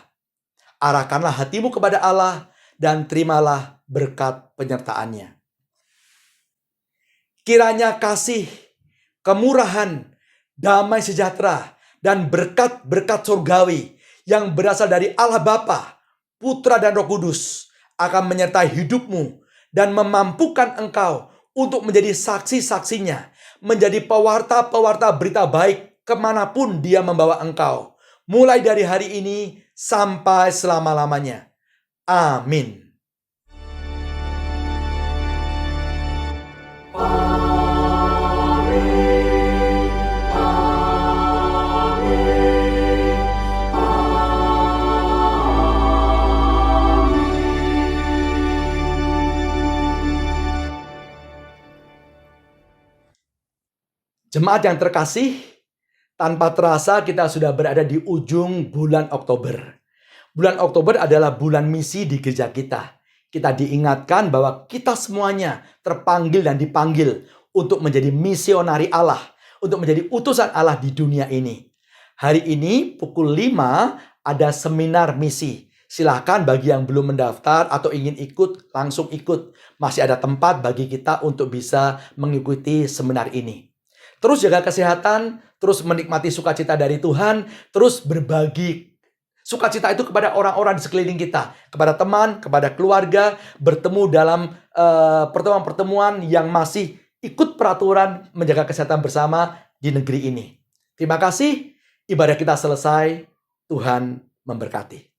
Arahkanlah hatimu kepada Allah dan terimalah berkat penyertaan-Nya. Kiranya kasih, kemurahan, damai sejahtera, dan berkat-berkat surgawi yang berasal dari Allah Bapa, Putra dan Roh Kudus akan menyertai hidupmu dan memampukan engkau untuk menjadi saksi-saksinya, menjadi pewarta-pewarta berita baik kemanapun dia membawa engkau, mulai dari hari ini sampai selama-lamanya. Amin. Jemaat yang terkasih, tanpa terasa kita sudah berada di ujung bulan Oktober. Bulan Oktober adalah bulan misi di gereja kita. Kita diingatkan bahwa kita semuanya terpanggil dan dipanggil untuk menjadi misionari Allah, untuk menjadi utusan Allah di dunia ini. Hari ini pukul 5 ada seminar misi. Silahkan bagi yang belum mendaftar atau ingin ikut, langsung ikut. Masih ada tempat bagi kita untuk bisa mengikuti seminar ini. Terus jaga kesehatan, terus menikmati sukacita dari Tuhan, terus berbagi sukacita itu kepada orang-orang di sekeliling kita, kepada teman, kepada keluarga, bertemu dalam pertemuan-pertemuan yang masih ikut peraturan menjaga kesehatan bersama di negeri ini. Terima kasih, ibadah kita selesai, Tuhan memberkati.